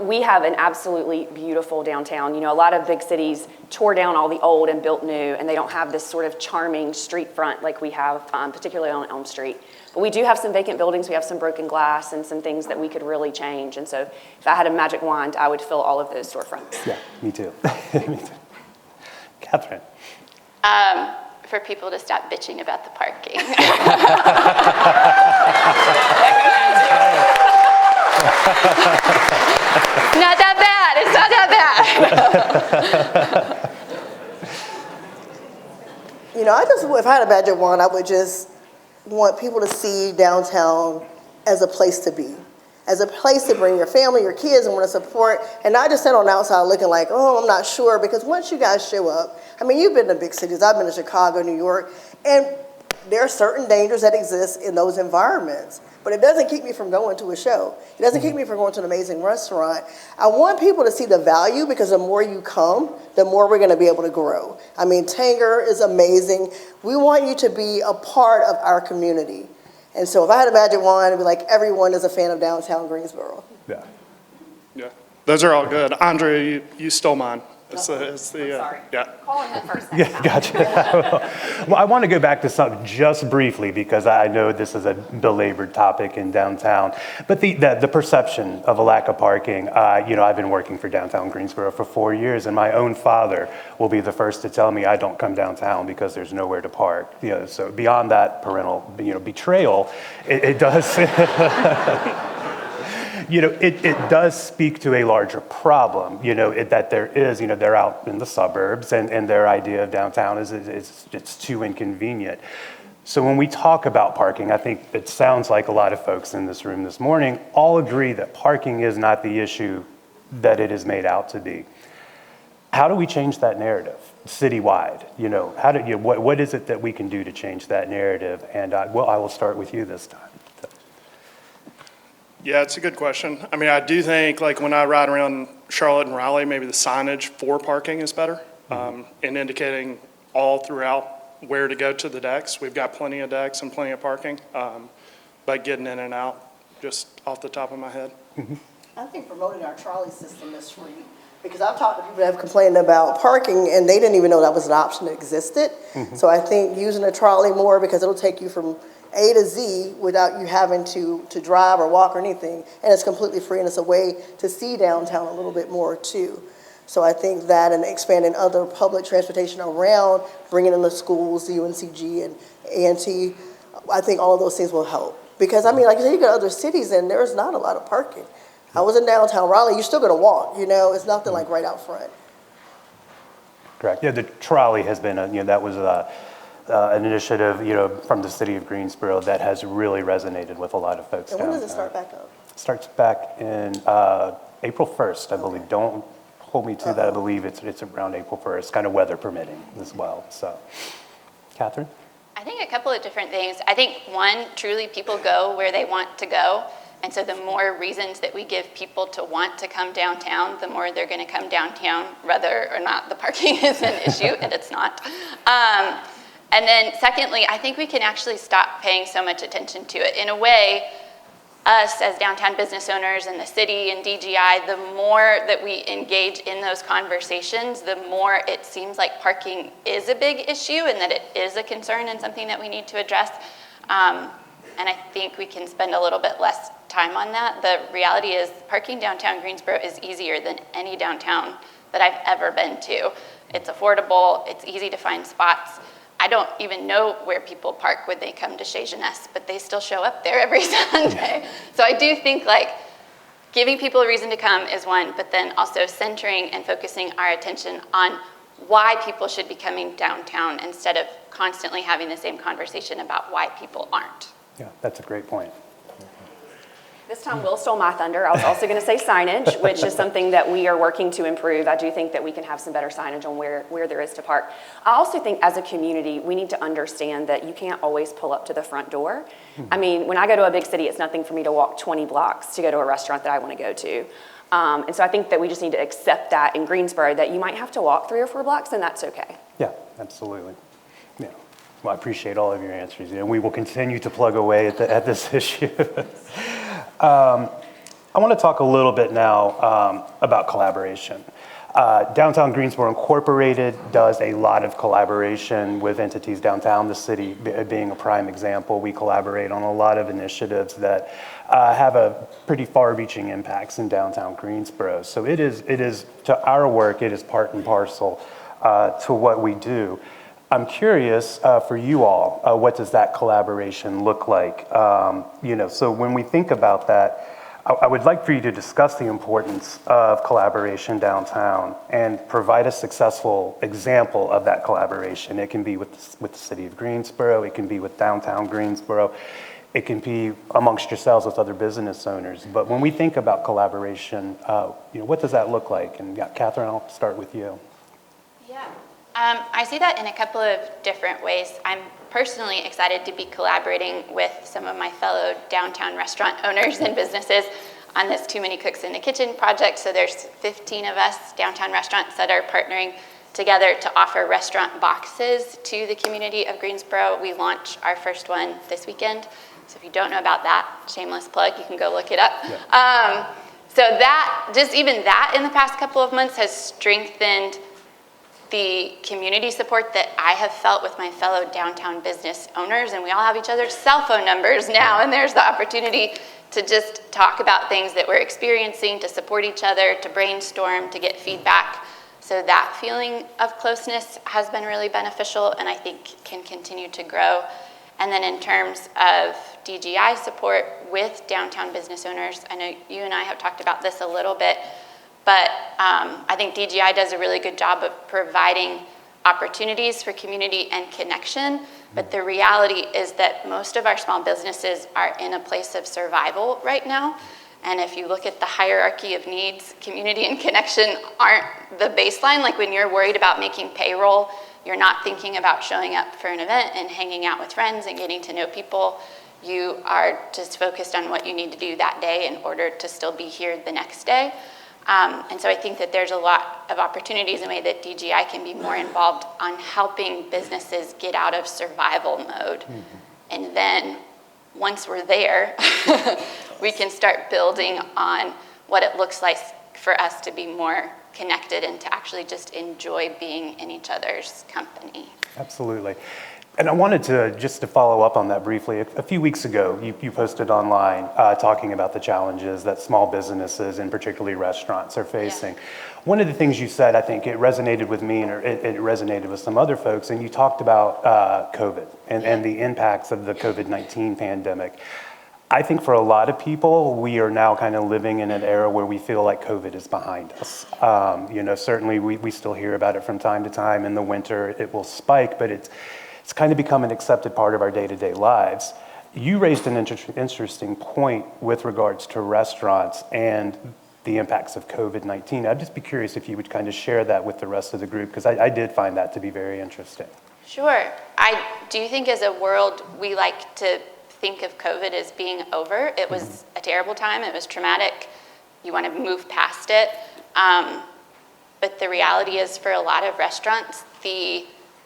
We have an absolutely beautiful downtown. You know, a lot of big cities tore down all the old and built new, and they don't have this sort of charming street front like we have, particularly on Elm Street. But we do have some vacant buildings, we have some broken glass and some things that we could really change. And so if I had a magic wand, I would fill all of those storefronts. Yeah, me too. Me too. Catherine. For people to stop bitching about the parking. Not that bad. It's not that bad. You know, if I had a magic wand, I would just want people to see downtown as a place to be, as a place to bring your family, your kids, and want to support, and not just stand on the outside looking like, oh, I'm not sure, because once you guys show up, I mean, you've been to big cities, I've been to Chicago, New York, and there are certain dangers that exist in those environments, but it doesn't keep me from going to a show. It doesn't keep me from going to an amazing restaurant. I want people to see the value, because the more you come, the more we're going to be able to grow. I mean, Tanger is amazing. We want you to be a part of our community. And so if I had a magic wand, it'd be like everyone is a fan of downtown Greensboro. Yeah. Yeah, those are all good. Andre, you stole mine. I'm sorry. Yeah. Call him first. Yeah, gotcha. Well, I want to go back to something just briefly, because I know this is a belabored topic in downtown. But the perception of a lack of parking, you know, I've been working for downtown Greensboro for 4 years, and my own father will be the first to tell me I don't come downtown because there's nowhere to park. You know, so beyond that parental, you know, betrayal, it does. You know, it does speak to a larger problem, you know, that there is, you know, they're out in the suburbs, and their idea of downtown is it's too inconvenient. So when we talk about parking, I think it sounds like a lot of folks in this room this morning all agree that parking is not the issue that it is made out to be. How do we change that narrative citywide? You know, what is it that we can do to change that narrative? And well, I will start with you this time. Yeah, it's a good question. I mean, I do think, like, when I ride around Charlotte and Raleigh, maybe the signage for parking is better, in indicating all throughout where to go to the decks. We've got plenty of decks and plenty of parking, but getting in and out, just off the top of my head. I think promoting our trolley system is free, because I've talked to people that have complained about parking, and they didn't even know that was an option that existed. So I think using a trolley more, because it'll take you from A to Z without you having to drive or walk or anything, and it's completely free, and it's a way to see downtown a little bit more too. So I think that, and expanding other public transportation around, bringing in the schools, the UNCG and A&T, I think all of those things will help. Because I mean, like you said, you got other cities and there's not a lot of parking. I was in downtown Raleigh, you're still gonna walk, you know, it's nothing like right out front. Correct. Yeah, the trolley has been, you know, that was an initiative, you know, from the city of Greensboro that has really resonated with a lot of folks. And when does downtown. it start back up? It starts back in April 1st, I believe. Don't hold me to that. I believe it's around April 1st, kind of weather permitting as well. So, Catherine? I think a couple of different things. I think one, truly people go where they want to go. And so the more reasons that we give people to want to come downtown, the more they're going to come downtown, whether or not the parking is an issue, and it's not. And then secondly, I think we can actually stop paying so much attention to it. In a way, us as downtown business owners and the city and DGI, the more that we engage in those conversations, the more it seems like parking is a big issue and that it is a concern and something that we need to address. And I think we can spend a little bit less time on that. The reality is parking downtown Greensboro is easier than any downtown that I've ever been to. It's affordable, it's easy to find spots. I don't even know where people park when they come to Chez Jeunesse, but they still show up there every Sunday. So I do think like giving people a reason to come is one, but then also centering and focusing our attention on why people should be coming downtown instead of constantly having the same conversation about why people aren't. Yeah, that's a great point. This time Will stole my thunder. I was also going to say signage, which is something that we are working to improve. I do think that we can have some better signage on where there is to park. I also think as a community, we need to understand that you can't always pull up to the front door. I mean, when I go to a big city, it's nothing for me to walk 20 blocks to go to a restaurant that I want to go to. And so I think that we just need to accept that in Greensboro, that you might have to walk 3 or 4 blocks, and that's okay. Yeah, absolutely. Yeah. Well, I appreciate all of your answers. We will continue to plug away at this issue. I want to talk a little bit now about collaboration. Downtown Greensboro Incorporated does a lot of collaboration with entities downtown, the city being a prime example. We collaborate on a lot of initiatives that have a pretty far-reaching impacts in downtown Greensboro. So it is to our work, it is part and parcel to what we do. I'm curious for you all, what does that collaboration look like? So when we think about that, I would like for you to discuss the importance of collaboration downtown and provide a successful example of that collaboration. It can be with the city of Greensboro, it can be with downtown Greensboro, it can be amongst yourselves with other business owners. But when we think about collaboration, what does that look like? And Catherine, I'll start with you. Yeah. I see that in a couple of different ways. I'm personally excited to be collaborating with some of my fellow downtown restaurant owners and businesses on this Too Many Cooks in the Kitchen project. So there's 15 of us downtown restaurants that are partnering together to offer restaurant boxes to the community of Greensboro. We launch our first one this weekend. So if you don't know about that, shameless plug, you can go look it up. Yeah. So that, just even that in the past couple of months has strengthened the community support that I have felt with my fellow downtown business owners, and we all have each other's cell phone numbers now, and there's the opportunity to just talk about things that we're experiencing, to support each other, to brainstorm, to get feedback. So that feeling of closeness has been really beneficial, and I think can continue to grow. And then in terms of DGI support with downtown business owners, I know you and I have talked about this a little bit, but I think DGI does a really good job of providing opportunities for community and connection. But the reality is that most of our small businesses are in a place of survival right now. And if you look at the hierarchy of needs, community and connection aren't the baseline. Like when you're worried about making payroll, you're not thinking about showing up for an event and hanging out with friends and getting to know people. You are just focused on what you need to do that day in order to still be here the next day. And so I think that there's a lot of opportunities in a way that DGI can be more involved on helping businesses get out of survival mode. Mm-hmm. And then once we're there, we can start building on what it looks like for us to be more connected and to actually just enjoy being in each other's company. Absolutely. And I wanted to follow up on that briefly. A few weeks ago, you posted online talking about the challenges that small businesses and particularly restaurants are facing. Yeah. One of the things you said, I think it resonated with me and it resonated with some other folks, and you talked about COVID and the impacts of the COVID-19 pandemic. I think for a lot of people, we are now kind of living in an era where we feel like COVID is behind us. Certainly we still hear about it from time to time. In the winter, it will spike, but it's kind of become an accepted part of our day-to-day lives. You raised an interesting point with regards to restaurants and the impacts of COVID-19. I'd just be curious if you would kind of share that with the rest of the group, because I did find that to be very interesting. Sure. I do think as a world, we like to think of COVID as being over. It was a terrible time. It was traumatic. You want to move past it. But the reality is for a lot of restaurants, the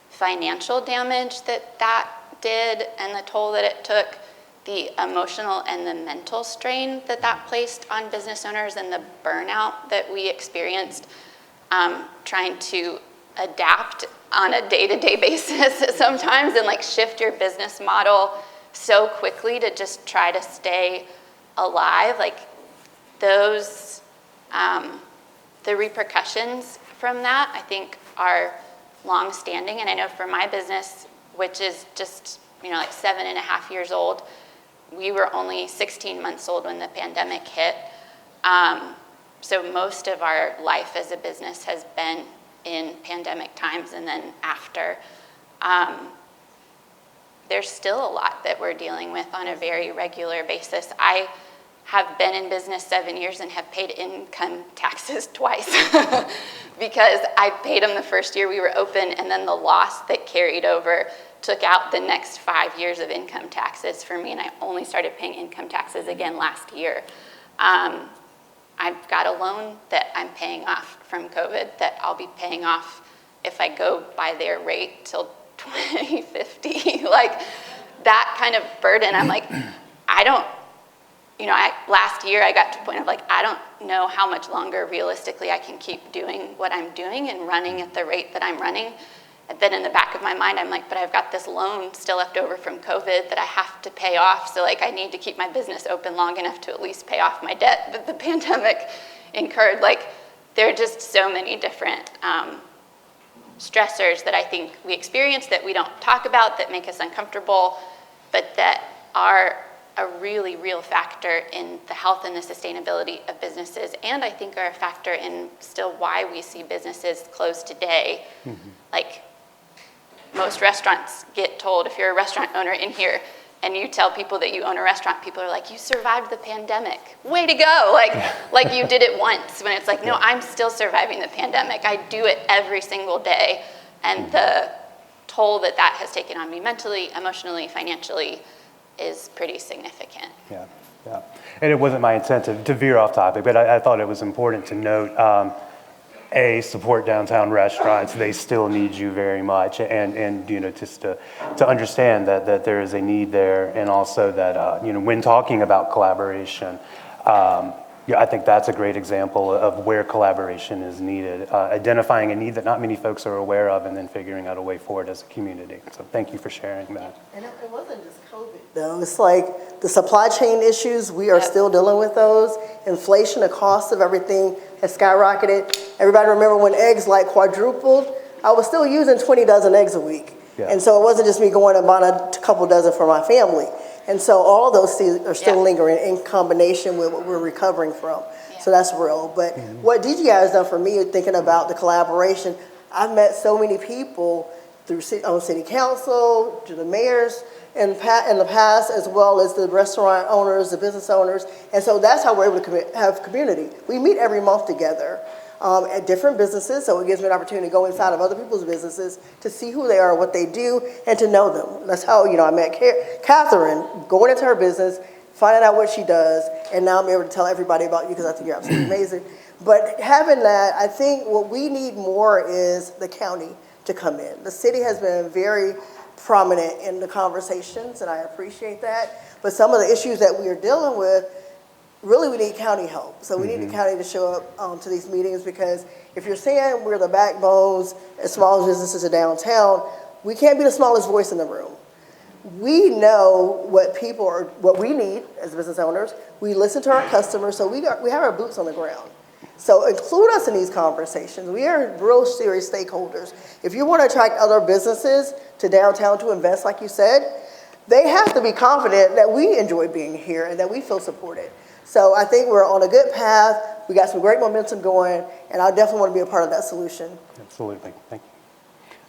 financial damage that did and the toll that it took, the emotional and the mental strain that placed on business owners and the burnout that we experienced trying to adapt on a day-to-day basis sometimes and shift your business model so quickly to just try to stay alive. Those, the repercussions from that, I think, are long-standing. And I know for my business, which is just 7.5 years old, we were only 16 months old when the pandemic hit. So most of our life as a business has been in pandemic times and then after. There's still a lot that we're dealing with on a very regular basis. I have been in business 7 years and have paid income taxes twice because I paid them the first year we were open, and then the loss that carried over took out the next 5 years of income taxes for me, and I only started paying income taxes again last year. I've got a loan that I'm paying off from COVID that I'll be paying off if I go by their rate till 2050. Like that kind of burden, I'm like, last year I got to a point of like, I don't know how much longer realistically I can keep doing what I'm doing and running at the rate that I'm running. And then in the back of my mind, I'm like, but I've got this loan still left over from COVID that I have to pay off. So like, I need to keep my business open long enough to at least pay off my debt that the pandemic incurred. Like, there are just so many different stressors that I think we experience that we don't talk about, that make us uncomfortable, but that are a really real factor in the health and the sustainability of businesses, and I think are a factor in still why we see businesses close today. Like, most restaurants get told, if you're a restaurant owner in here and you tell people that you own a restaurant, people are like, you survived the pandemic. Way to go. Like you did it once, when it's like, no, I'm still surviving the pandemic. I do it every single day. And the toll that that has taken on me mentally, emotionally, financially is pretty significant. Yeah. And it wasn't my intent to veer off topic, but I thought it was important to note, support downtown restaurants. They still need you very much, and just to understand that there is a need there, and also that when talking about collaboration, I think that's a great example of where collaboration is needed, identifying a need that not many folks are aware of, and then figuring out a way forward as a community. So thank you for sharing that. And it wasn't just COVID, though. It's like the supply chain issues, we are still dealing with those. Inflation, the cost of everything has skyrocketed. Everybody remember when eggs like quadrupled? I was still using 20 dozen eggs a week. Yeah. And so it wasn't just me going and buying a couple dozen for my family. And so all of those things are still lingering in combination with what we're recovering from. Yeah. So that's real. But what DGI has done for me, thinking about the collaboration, I've met so many people through city council, to the mayors in the past, as well as the restaurant owners, the business owners. And so that's how we're able to have community. We meet every month together at different businesses, so it gives me an opportunity to go inside of other people's businesses to see who they are, what they do, and to know them. That's how I met Catherine, going into her business, finding out what she does, and now I'm able to tell everybody about you because I think you're absolutely amazing. But having that, I think what we need more is the county to come in. The city has been very prominent in the conversations, and I appreciate that. But some of the issues that we are dealing with, really we need county help. So we need the county to show up to these meetings, because if you're saying we're the backbones as small as businesses in downtown, we can't be the smallest voice in the room. We know what we need as business owners. We listen to our customers, so we have our boots on the ground. So include us in these conversations. We are real serious stakeholders. If you want to attract other businesses to downtown to invest, like you said, they have to be confident that we enjoy being here and that we feel supported. So I think we're on a good path. We got some great momentum going, and I definitely want to be a part of that solution. Absolutely. Thank you.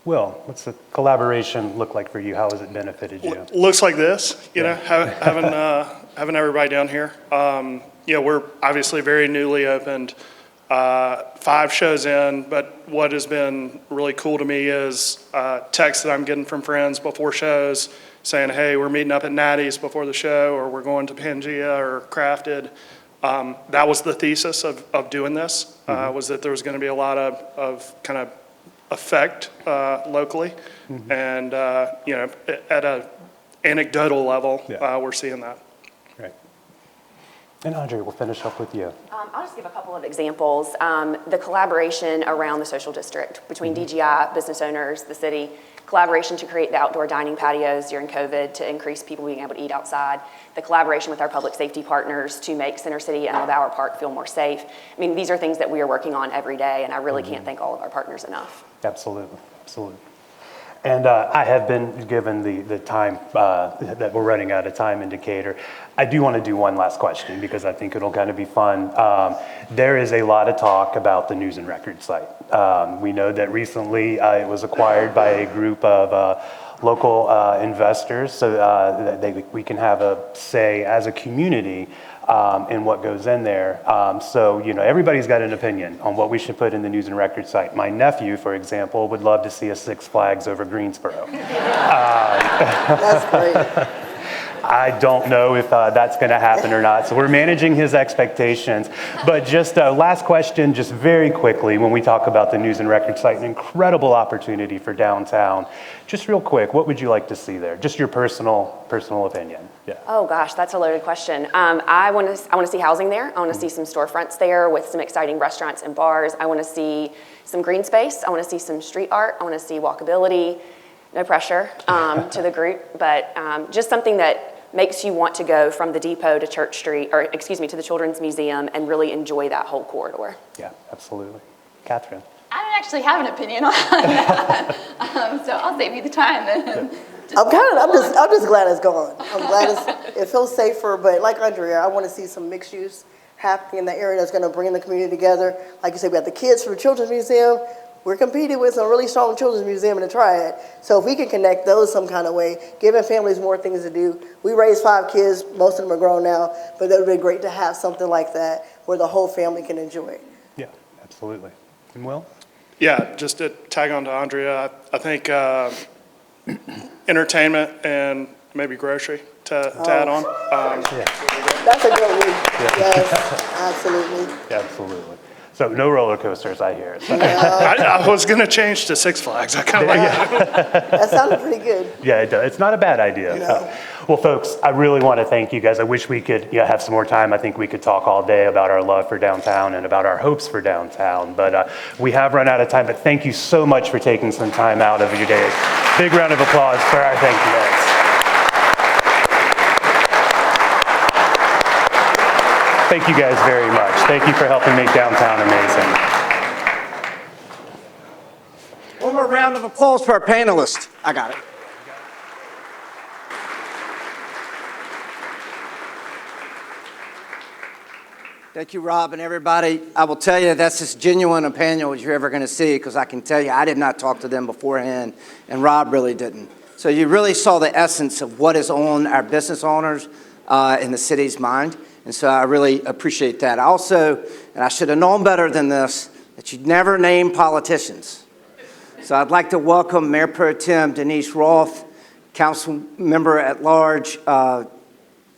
Will, what's the collaboration look like for you? How has it benefited you? Looks like this, having everybody down here. We're obviously very newly opened, 5 shows in, but what has been really cool to me is texts that I'm getting from friends before shows saying, hey, we're meeting up at Natty's before the show, or we're going to Pangea or Crafted. That was the thesis of doing this, was that there was going to be a lot of kind of effect locally, and at an anecdotal level, we're seeing that. Great. And Andrea, we'll finish up with you. I'll just give a couple of examples. The collaboration around the social district between DGI, business owners, the city, collaboration to create the outdoor dining patios during COVID to increase people being able to eat outside, the collaboration with our public safety partners to make Center City and LaBauer Park feel more safe. I mean, these are things that we are working on every day, and I really can't thank all of our partners enough. Absolutely. And I have been given the time that we're running out of time indicator. I do want to do one last question because I think it'll kind of be fun. There is a lot of talk about the News and Record site. We know that recently it was acquired by a group of local investors so that we can have a say as a community and what goes in there. So, everybody's got an opinion on what we should put in the news and record site. My nephew, for example, would love to see a Six Flags over Greensboro. That's great. I don't know if that's going to happen or not. So we're managing his expectations. But just last question, just very quickly, when we talk about the news and record site, an incredible opportunity for downtown. Just real quick, what would you like to see there? Just your personal opinion. Yeah. Oh gosh, that's a loaded question. I want to see housing there. I want to see some storefronts there with some exciting restaurants and bars. I want to see some green space. I want to see some street art. I want to see walkability. No pressure to the group, but just something that makes you want to go from the depot to Church Street, to the Children's Museum and really enjoy that whole corridor. Yeah, absolutely. Catherine. I don't actually have an opinion on that, so I'll save you the time. And I'm just glad it's gone. I'm glad it feels safer, but like Andrea, I want to see some mixed use happening in the area that's going to bring the community together. Like you said, we have the kids from the Children's Museum. We're competing with some really strong children's museum in the Triad. So if we can connect those some kind of way, giving families more things to do. We raised 5 kids, most of them are grown now, but it would be great to have something like that where the whole family can enjoy it. Yeah, absolutely. And Will? Yeah, just to tag on to Andrea, I think entertainment and maybe grocery to add on. That's a good one. Yes, absolutely. Absolutely. So no roller coasters, I hear. So. I was going to change to Six Flags. I kind of like that. That sounded pretty good. Yeah, it does. It's not a bad idea. No. Well, folks, I really want to thank you guys. I wish we could have some more time. I think we could talk all day about our love for downtown and about our hopes for downtown. But we have run out of time. But thank you so much for taking some time out of your day. Big round of applause for our thank you guys. Thank you guys very much. Thank you for helping make downtown amazing. One more round of applause for our panelists. I got it. Thank you, Rob, and everybody. I will tell you, that's as genuine a panel as you're ever going to see, because I can tell you I did not talk to them beforehand, and Rob really didn't. So you really saw the essence of what is on our business owners in the city's mind. And so I really appreciate that. Also, and I should have known better than this, that you'd never name politicians. So I'd like to welcome Mayor Pro Tem Denise Roth, Council Member at Large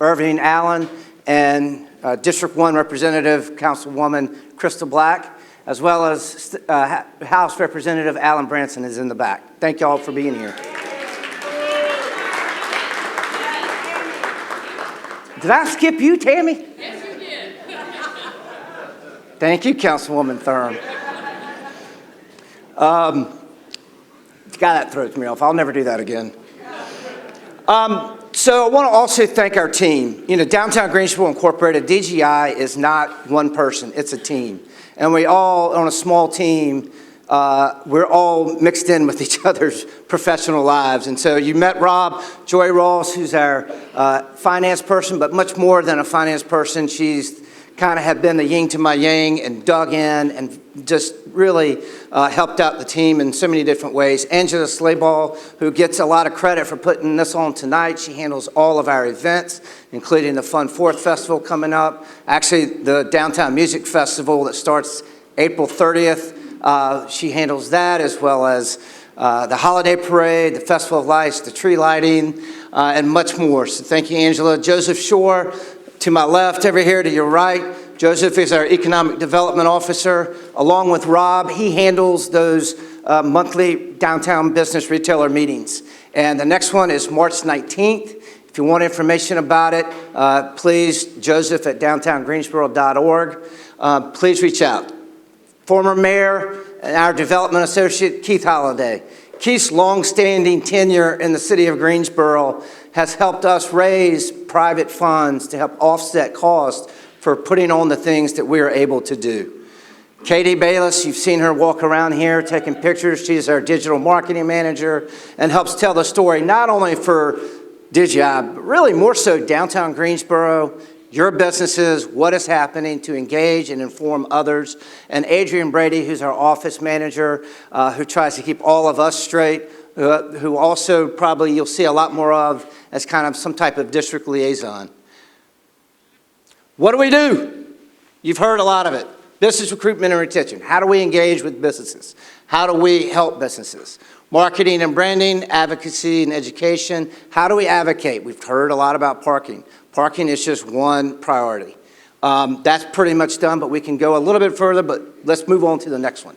Irving Allen, and District 1 Representative Councilwoman Crystal Black, as well as House Representative Alan Branson is in the back. Thank you all for being here. Did I skip you, Tammy? Yes, you did. Thank you, Councilwoman Thurm. God, that throws me off. I'll never do that again. So I want to also thank our team. Downtown Greensboro Incorporated, DGI, is not one person. It's a team. And we all, on a small team, we're all mixed in with each other's professional lives. And so you met Rob, Joy Ross, who's our finance person, but much more than a finance person. She's kind of have been the yin to my yang and dug in and just really helped out the team in so many different ways. Angela Slayball, who gets a lot of credit for putting this on tonight. She handles all of our events, including the Fun Fourth Festival coming up. Actually, the Downtown Music Festival that starts April 30th. She handles that, as well as the holiday parade, the Festival of Lights, the tree lighting, and much more. So thank you, Angela. Joseph Shore, to my left, over here to your right. Joseph is our Economic Development Officer. Along with Rob, he handles those monthly downtown business retailer meetings. And the next one is March 19th. If you want information about it, please, Joseph at downtowngreensboro.org. Please reach out. Former Mayor and our Development Associate, Keith Holliday. Keith's long-standing tenure in the city of Greensboro has helped us raise private funds to help offset costs for putting on the things that we are able to do. Katie Bayless, you've seen her walk around here taking pictures. She's our digital marketing manager and helps tell the story not only for DGI, but really more so downtown Greensboro, your businesses, what is happening to engage and inform others. And Adrian Brady, who's our office manager, who tries to keep all of us straight, who also probably you'll see a lot more of as kind of some type of district liaison. What do we do? You've heard a lot of it. Business recruitment and retention. How do we engage with businesses? How do we help businesses? Marketing and branding, advocacy and education. How do we advocate? We've heard a lot about parking. Parking is just one priority. That's pretty much done, but we can go a little bit further, but let's move on to the next one.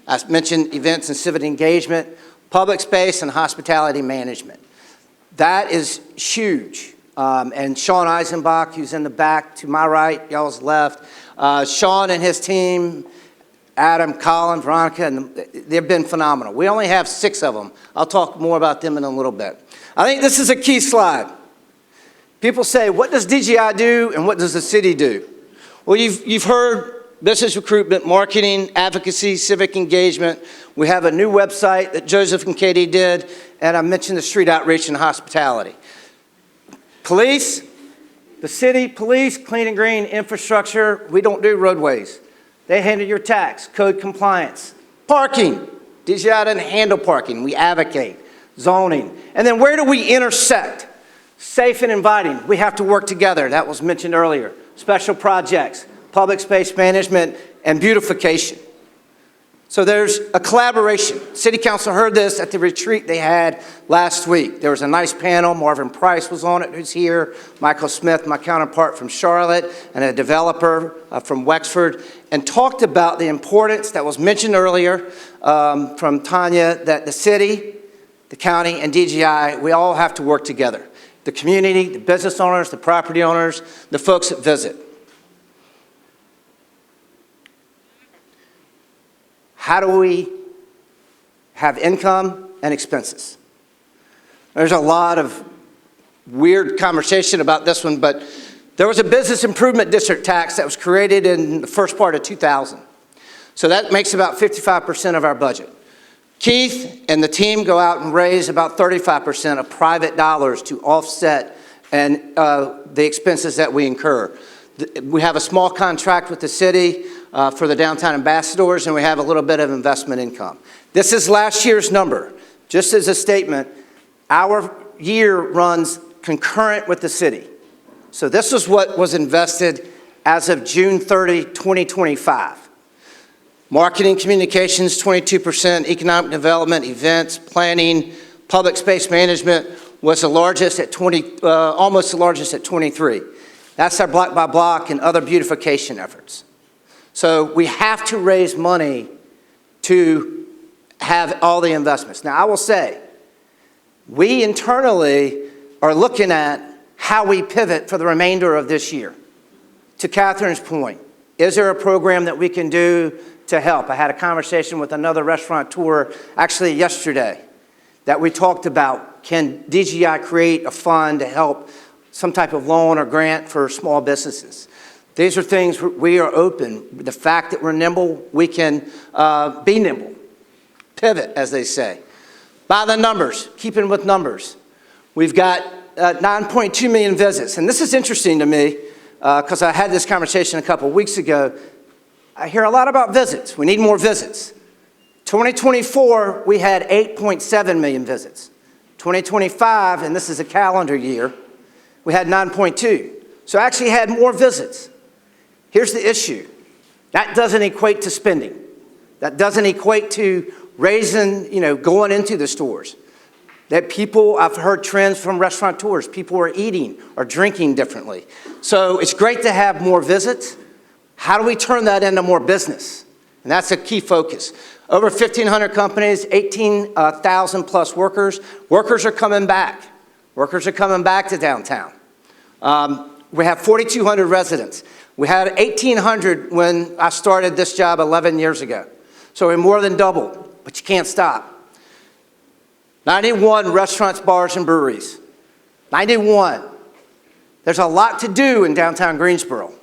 I mentioned events and civic engagement, public space and hospitality management. That is huge. And Sean Eisenbach, who's in the back to my right, y'all's left, Sean and his team, Adam, Colin, Veronica, and they've been phenomenal. We only have 6 of them. I'll talk more about them in a little bit. I think this is a key slide. People say, what does DGI do and what does the city do? Well, you've heard business recruitment, marketing, advocacy, civic engagement. We have a new website that Joseph and Katie did, and I mentioned the street outreach and hospitality. Police, the city, police, clean and green, infrastructure, we don't do roadways. They handle your tax, code compliance. Parking, DGI doesn't handle parking, we advocate. Zoning, and then where do we intersect? Safe and inviting, we have to work together, that was mentioned earlier. Special projects, public space management, and beautification. So there's a collaboration. City Council heard this at the retreat they had last week. There was a nice panel. Marvin Price was on it, who's here. Michael Smith, my counterpart from Charlotte, and a developer from Wexford, and talked about the importance that was mentioned earlier from Tanya, that the city, the county, and DGI, we all have to work together. The community, the business owners, the property owners, the folks that visit. How do we have income and expenses? There's a lot of weird conversation about this one, but there was a business improvement district tax that was created in the first part of 2000. So that makes about 55% of our budget. Keith and the team go out and raise about 35% of private dollars to offset and the expenses that we incur. We have a small contract with the city for the downtown ambassadors, and we have a little bit of investment income. This is last year's number. Just as a statement, our year runs concurrent with the city. So this is what was invested as of June 30, 2025. Marketing communications, 22%, economic development, events, planning, public space management was the largest at almost the largest at 23. That's our block by block and other beautification efforts. So we have to raise money to have all the investments. Now I will say, we internally are looking at how we pivot for the remainder of this year. To Catherine's point, is there a program that we can do to help? I had a conversation with another restaurateur actually yesterday that we talked about, can DGI create a fund to help some type of loan or grant for small businesses? These are things we are open. The fact that we're nimble, we can be nimble, pivot, as they say. By the numbers, keeping with numbers, we've got 9.2 million visits. And this is interesting to me because I had this conversation a couple weeks ago. I hear a lot about visits. We need more visits. 2024, we had 8.7 million visits. 2025, and this is a calendar year, we had 9.2. So I actually had more visits. Here's the issue. That doesn't equate to spending. That doesn't equate to raising, going into the stores. That people, I've heard trends from restaurateurs, people are eating or drinking differently. So it's great to have more visits. How do we turn that into more business? And that's a key focus. Over 1,500 companies, 18,000 plus workers. Workers are coming back. Workers are coming back to downtown. We have 4,200 residents. We had 1,800 when I started this job 11 years ago. So we more than doubled, but you can't stop. 91 restaurants, bars, and breweries. 91. There's a lot to do in downtown Greensboro.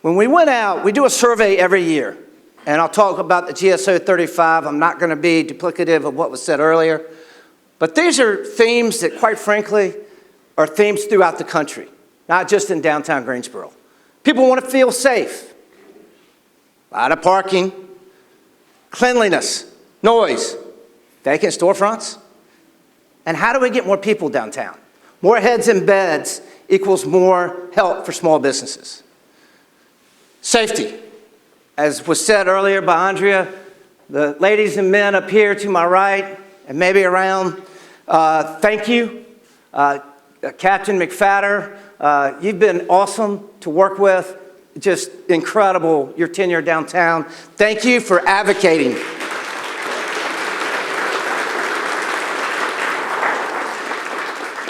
When we went out, we do a survey every year. And I'll talk about the GSO 35. I'm not going to be duplicative of what was said earlier. But these are themes that, quite frankly, are themes throughout the country, not just in downtown Greensboro. People want to feel safe. A lot of parking, cleanliness, noise, vacant storefronts. And how do we get more people downtown? More heads in beds equals more help for small businesses. Safety. As was said earlier by Andrea, the ladies and men up here to my right and maybe around, thank you. Captain McFadder, you've been awesome to work with. Just incredible, your tenure downtown. Thank you for advocating.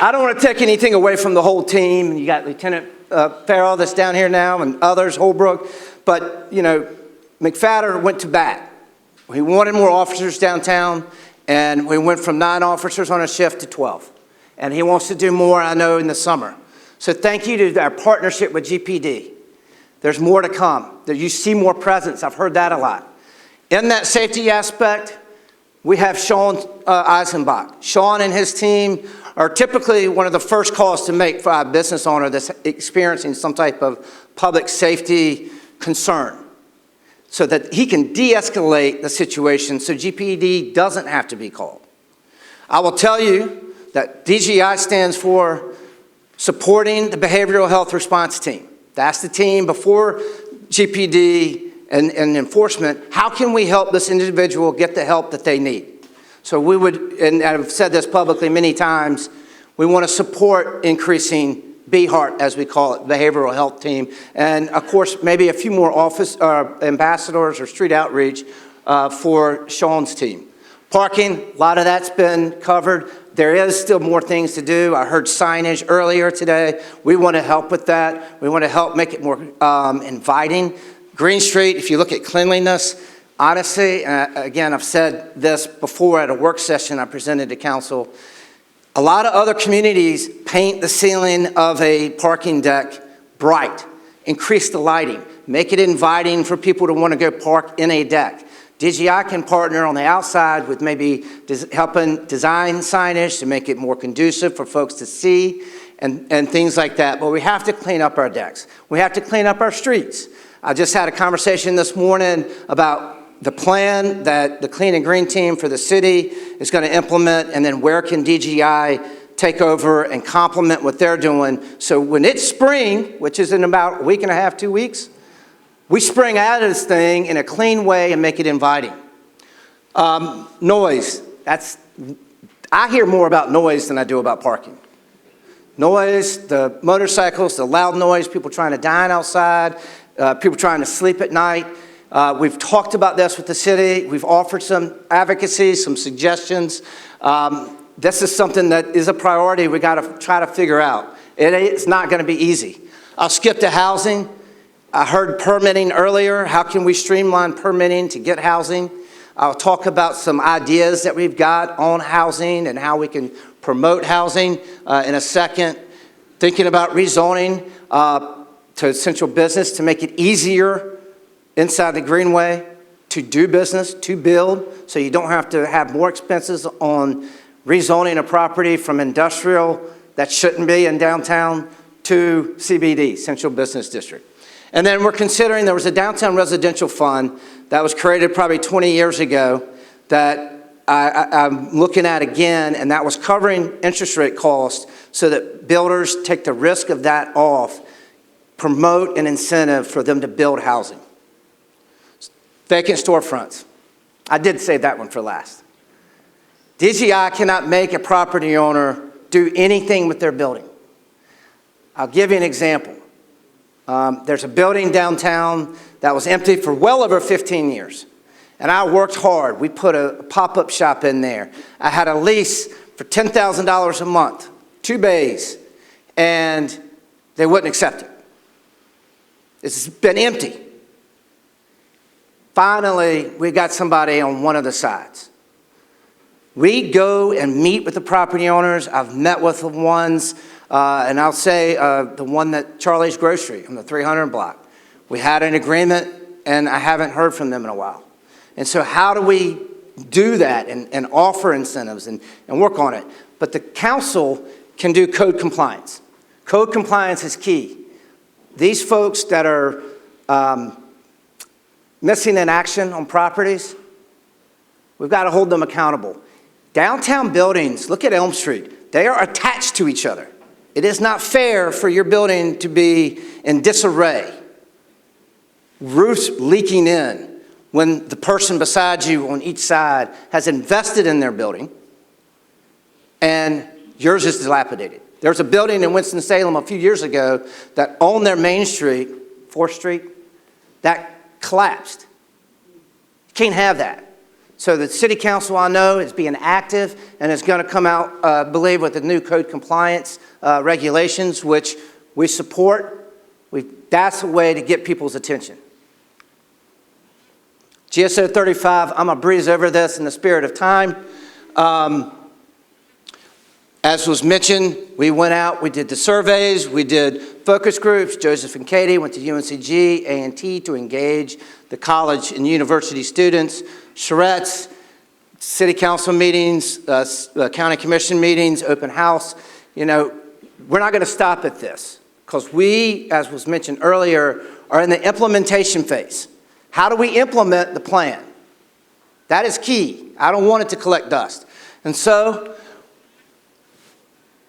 I don't want to take anything away from the whole team. You got Lieutenant Farrell that's down here now and others, Holbrook. But, you know, McFadder went to bat. He wanted more officers downtown, and we went from 9 officers on a shift to 12. And he wants to do more, I know, in the summer. So thank you to our partnership with GPD. There's more to come. You see more presence. I've heard that a lot. In that safety aspect, we have Sean Eisenbach. Sean and his team are typically one of the first calls to make for a business owner that's experiencing some type of public safety concern, so that he can de-escalate the situation so GPD doesn't have to be called. I will tell you that DGI stands for supporting the behavioral health response team. That's the team before GPD and enforcement. How can we help this individual get the help that they need? So we would, and I've said this publicly many times, we want to support increasing BHEART, as we call it, behavioral health team. And of course, maybe a few more office ambassadors or street outreach for Sean's team. Parking, a lot of that's been covered. There is still more things to do. I heard signage earlier today. We want to help with that. We want to help make it more inviting. Green Street, if you look at cleanliness, honestly, again, I've said this before at a work session I presented to council. A lot of other communities paint the ceiling of a parking deck bright, increase the lighting, make it inviting for people to want to go park in a deck. DGI can partner on the outside with maybe helping design signage to make it more conducive for folks to see and things like that. But we have to clean up our decks. We have to clean up our streets. I just had a conversation this morning about the plan that the Clean and Green team for the city is going to implement, and then where can DGI take over and complement what they're doing. So when it's spring, which is in about a week and a half, 2 weeks, we spring out of this thing in a clean way and make it inviting. Noise. I hear more about noise than I do about parking. Noise, the motorcycles, the loud noise, people trying to dine outside, people trying to sleep at night. We've talked about this with the city. We've offered some advocacy, some suggestions. This is something that is a priority we got to try to figure out. It's not going to be easy. I'll skip to housing. I heard permitting earlier. How can we streamline permitting to get housing? I'll talk about some ideas that we've got on housing and how we can promote housing in a second. Thinking about rezoning to essential business to make it easier inside the Greenway to do business, to build, so you don't have to have more expenses on rezoning a property from industrial that shouldn't be in downtown to CBD, Central Business District. And then we're considering, there was a downtown residential fund that was created probably 20 years ago that I'm looking at again, and that was covering interest rate costs so that builders take the risk of that off, promote an incentive for them to build housing. Vacant storefronts. I did save that one for last. DGI cannot make a property owner do anything with their building. I'll give you an example. There's a building downtown that was empty for well over 15 years. And I worked hard. We put a pop-up shop in there. I had a lease for $10,000 a month, 2 bays, and they wouldn't accept it. It's been empty. Finally, we got somebody on one of the sides. We go and meet with the property owners. I've met with the ones, and I'll say the one that Charlie's Grocery on the 300 block. We had an agreement, and I haven't heard from them in a while. And so how do we do that and offer incentives and work on it? But the council can do code compliance. Code compliance is key. These folks that are missing in action on properties, we've got to hold them accountable. Downtown buildings, look at Elm Street. They are attached to each other. It is not fair for your building to be in disarray, roofs leaking in, when the person beside you on each side has invested in their building and yours is dilapidated. There was a building in Winston-Salem a few years ago that on their main street, 4th Street, that collapsed. You can't have that. So the city council, I know, is being active and is going to come out, I believe, with the new code compliance regulations, which we support. That's a way to get people's attention. GSO 35, I'm going to breeze over this in the spirit of time. As was mentioned, we went out, we did the surveys, we did focus groups. Joseph and Katie went to UNCG, A&T to engage the college and university students. Charrettes, city council meetings, county commission meetings, open house. You know, we're not going to stop at this because we, as was mentioned earlier, are in the implementation phase. How do we implement the plan? That is key. I don't want it to collect dust. And so,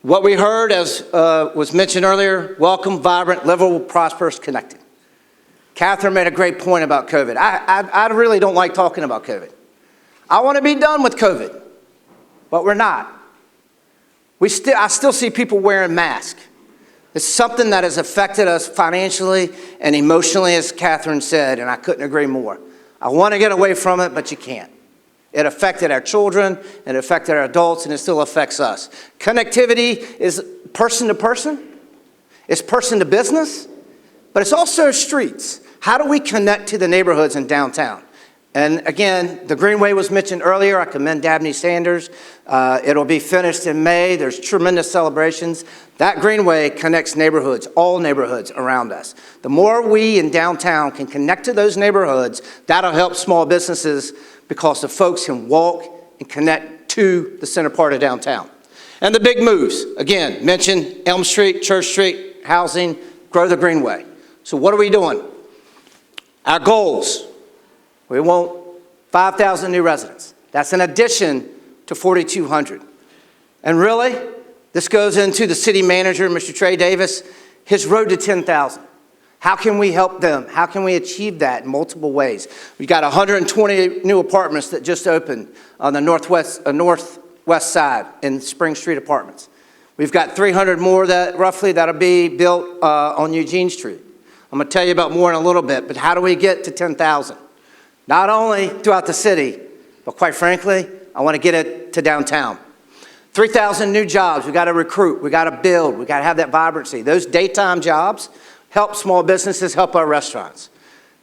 what we heard, as was mentioned earlier, welcome, vibrant, livable, prosperous, connected. Catherine made a great point about COVID. I really don't like talking about COVID. I want to be done with COVID, but we're not. I still see people wearing masks. It's something that has affected us financially and emotionally, as Catherine said, and I couldn't agree more. I want to get away from it, but you can't. It affected our children, it affected our adults, and it still affects us. Connectivity is person to person, it's person to business, but it's also streets. How do we connect to the neighborhoods in downtown? And again, the Greenway was mentioned earlier. I commend Dabney Sanders. It'll be finished in May. There's tremendous celebrations. That Greenway connects neighborhoods, all neighborhoods around us. The more we in downtown can connect to those neighborhoods, that'll help small businesses because the folks can walk and connect to the center part of downtown. And the big moves, again, mentioned Elm Street, Church Street, housing, grow the Greenway. So what are we doing? Our goals. We want 5,000 new residents. That's in addition to 4,200. And really, this goes into the city manager, Mr. Trey Davis, his road to 10,000. How can we help them? How can we achieve that in multiple ways? We got 120 new apartments that just opened on the northwest side in Spring Street Apartments. We've got 300 more that'll be built on Eugene Street. I'm going to tell you about more in a little bit, but how do we get to 10,000? Not only throughout the city, but quite frankly, I want to get it to downtown. 3,000 new jobs. We got to recruit. We got to build. We got to have that vibrancy. Those daytime jobs help small businesses, help our restaurants.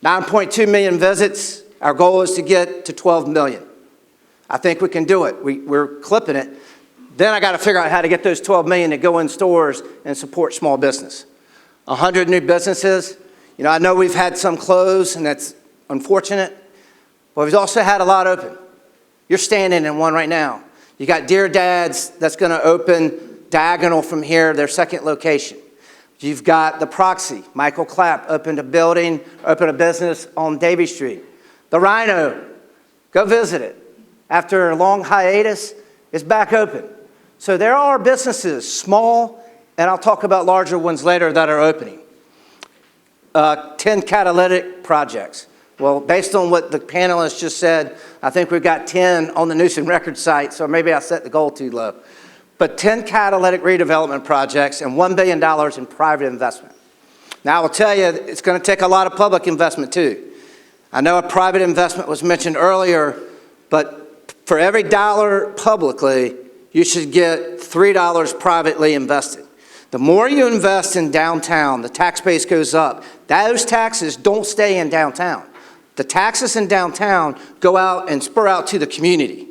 9.2 million visits. Our goal is to get to 12 million. I think we can do it. We're clipping it. Then I got to figure out how to get those 12 million to go in stores and support small business. 100 new businesses. You know, I know we've had some close, and that's unfortunate. But we've also had a lot open. You're standing in one right now. You got Dear Dads that's going to open diagonal from here, their second location. You've got the Proxy. Michael Clapp opened a business on Davie Street. The Rhino, go visit it. After a long hiatus, it's back open. So there are businesses, small, and I'll talk about larger ones later, that are opening. 10 catalytic projects. Well, based on what the panelists just said, I think we've got 10 on the News and Record site, so maybe I set the goal too low. But 10 catalytic redevelopment projects and $1 billion in private investment. Now, I will tell you, it's going to take a lot of public investment too. I know a private investment was mentioned earlier, but for every dollar publicly, you should get $3 privately invested. The more you invest in downtown, the tax base goes up. Those taxes don't stay in downtown. The taxes in downtown go out and spur out to the community.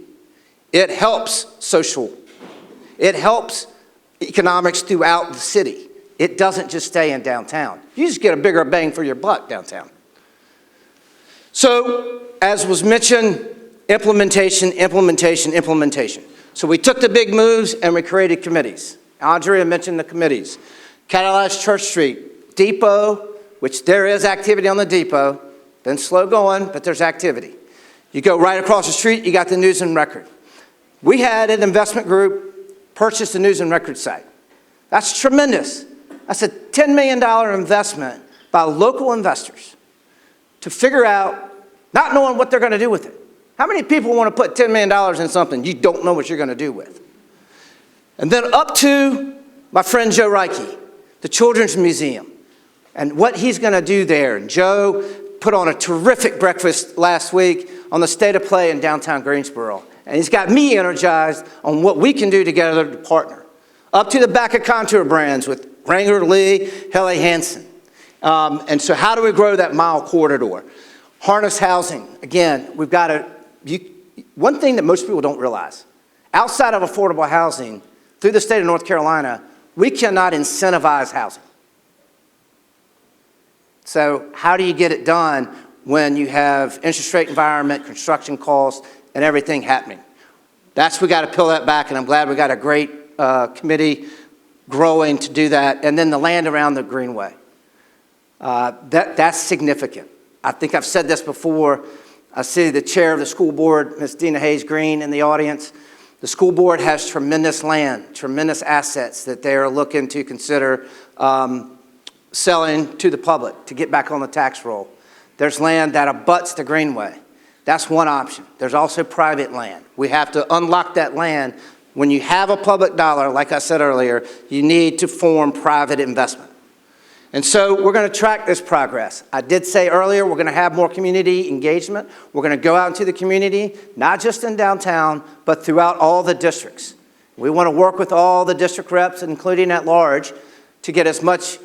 It helps social. It helps economics throughout the city. It doesn't just stay in downtown. You just get a bigger bang for your buck downtown. So, as was mentioned, implementation. So we took the big moves and we created committees. Andrea mentioned the committees. Catalyze Church Street, Depot, which there is activity on the Depot. Been slow going, but there's activity. You go right across the street, you got the News and Record. We had an investment group purchase the News and Record site. That's tremendous. That's a $10 million investment by local investors to figure out, not knowing what they're going to do with it. How many people want to put $10 million in something you don't know what you're going to do with? And then up to my friend Joe Reike, the Children's Museum, and what he's going to do there. And Joe put on a terrific breakfast last week on the State of Play in downtown Greensboro. And he's got me energized on what we can do together to partner. Up to the back of Contour Brands with Ranger Lee, Helly Hansen. And so how do we grow that mile corridor? Harness housing. Again, we've got to, one thing that most people don't realize, outside of affordable housing, through the state of North Carolina, we cannot incentivize housing. So how do you get it done when you have interest rate environment, construction costs, and everything happening? We got to peel that back, and I'm glad we got a great committee growing to do that. And then the land around the Greenway. That's significant. I think I've said this before. I see the chair of the school board, Ms. Dina Hayes Green, in the audience. The school board has tremendous land, tremendous assets that they are looking to consider selling to the public to get back on the tax roll. There's land that abuts the Greenway. That's one option. There's also private land. We have to unlock that land. When you have a public dollar, like I said earlier, you need to form private investment. And so we're going to track this progress. I did say earlier we're going to have more community engagement. We're going to go out into the community, not just in downtown, but throughout all the districts. We want to work with all the district reps, including at large, to get as much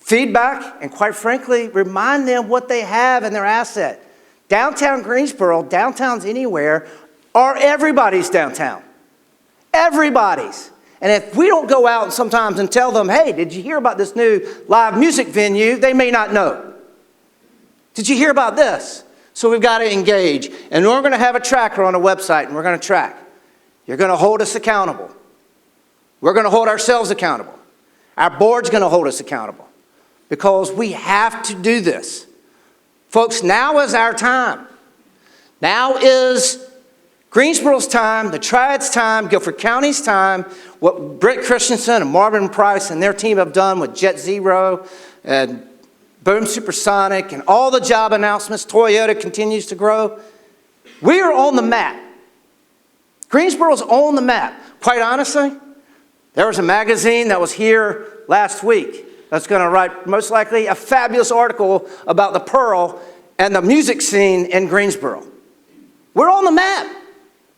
feedback and, quite frankly, remind them what they have in their asset. Downtown Greensboro, downtowns anywhere, are everybody's downtown. Everybody's. And if we don't go out sometimes and tell them, hey, did you hear about this new live music venue? They may not know. Did you hear about this? So we've got to engage. And we're going to have a tracker on a website, and we're going to track. You're going to hold us accountable. We're going to hold ourselves accountable. Our board's going to hold us accountable because we have to do this. Folks, now is our time. Now is Greensboro's time, the Triad's time, Guilford County's time. What Britt Christensen and Marvin Price and their team have done with Jet Zero and Boom Supersonic and all the job announcements, Toyota continues to grow. We are on the map. Greensboro's on the map. Quite honestly, there was a magazine that was here last week that's going to write, most likely, a fabulous article about the Pearl and the music scene in Greensboro. We're on the map.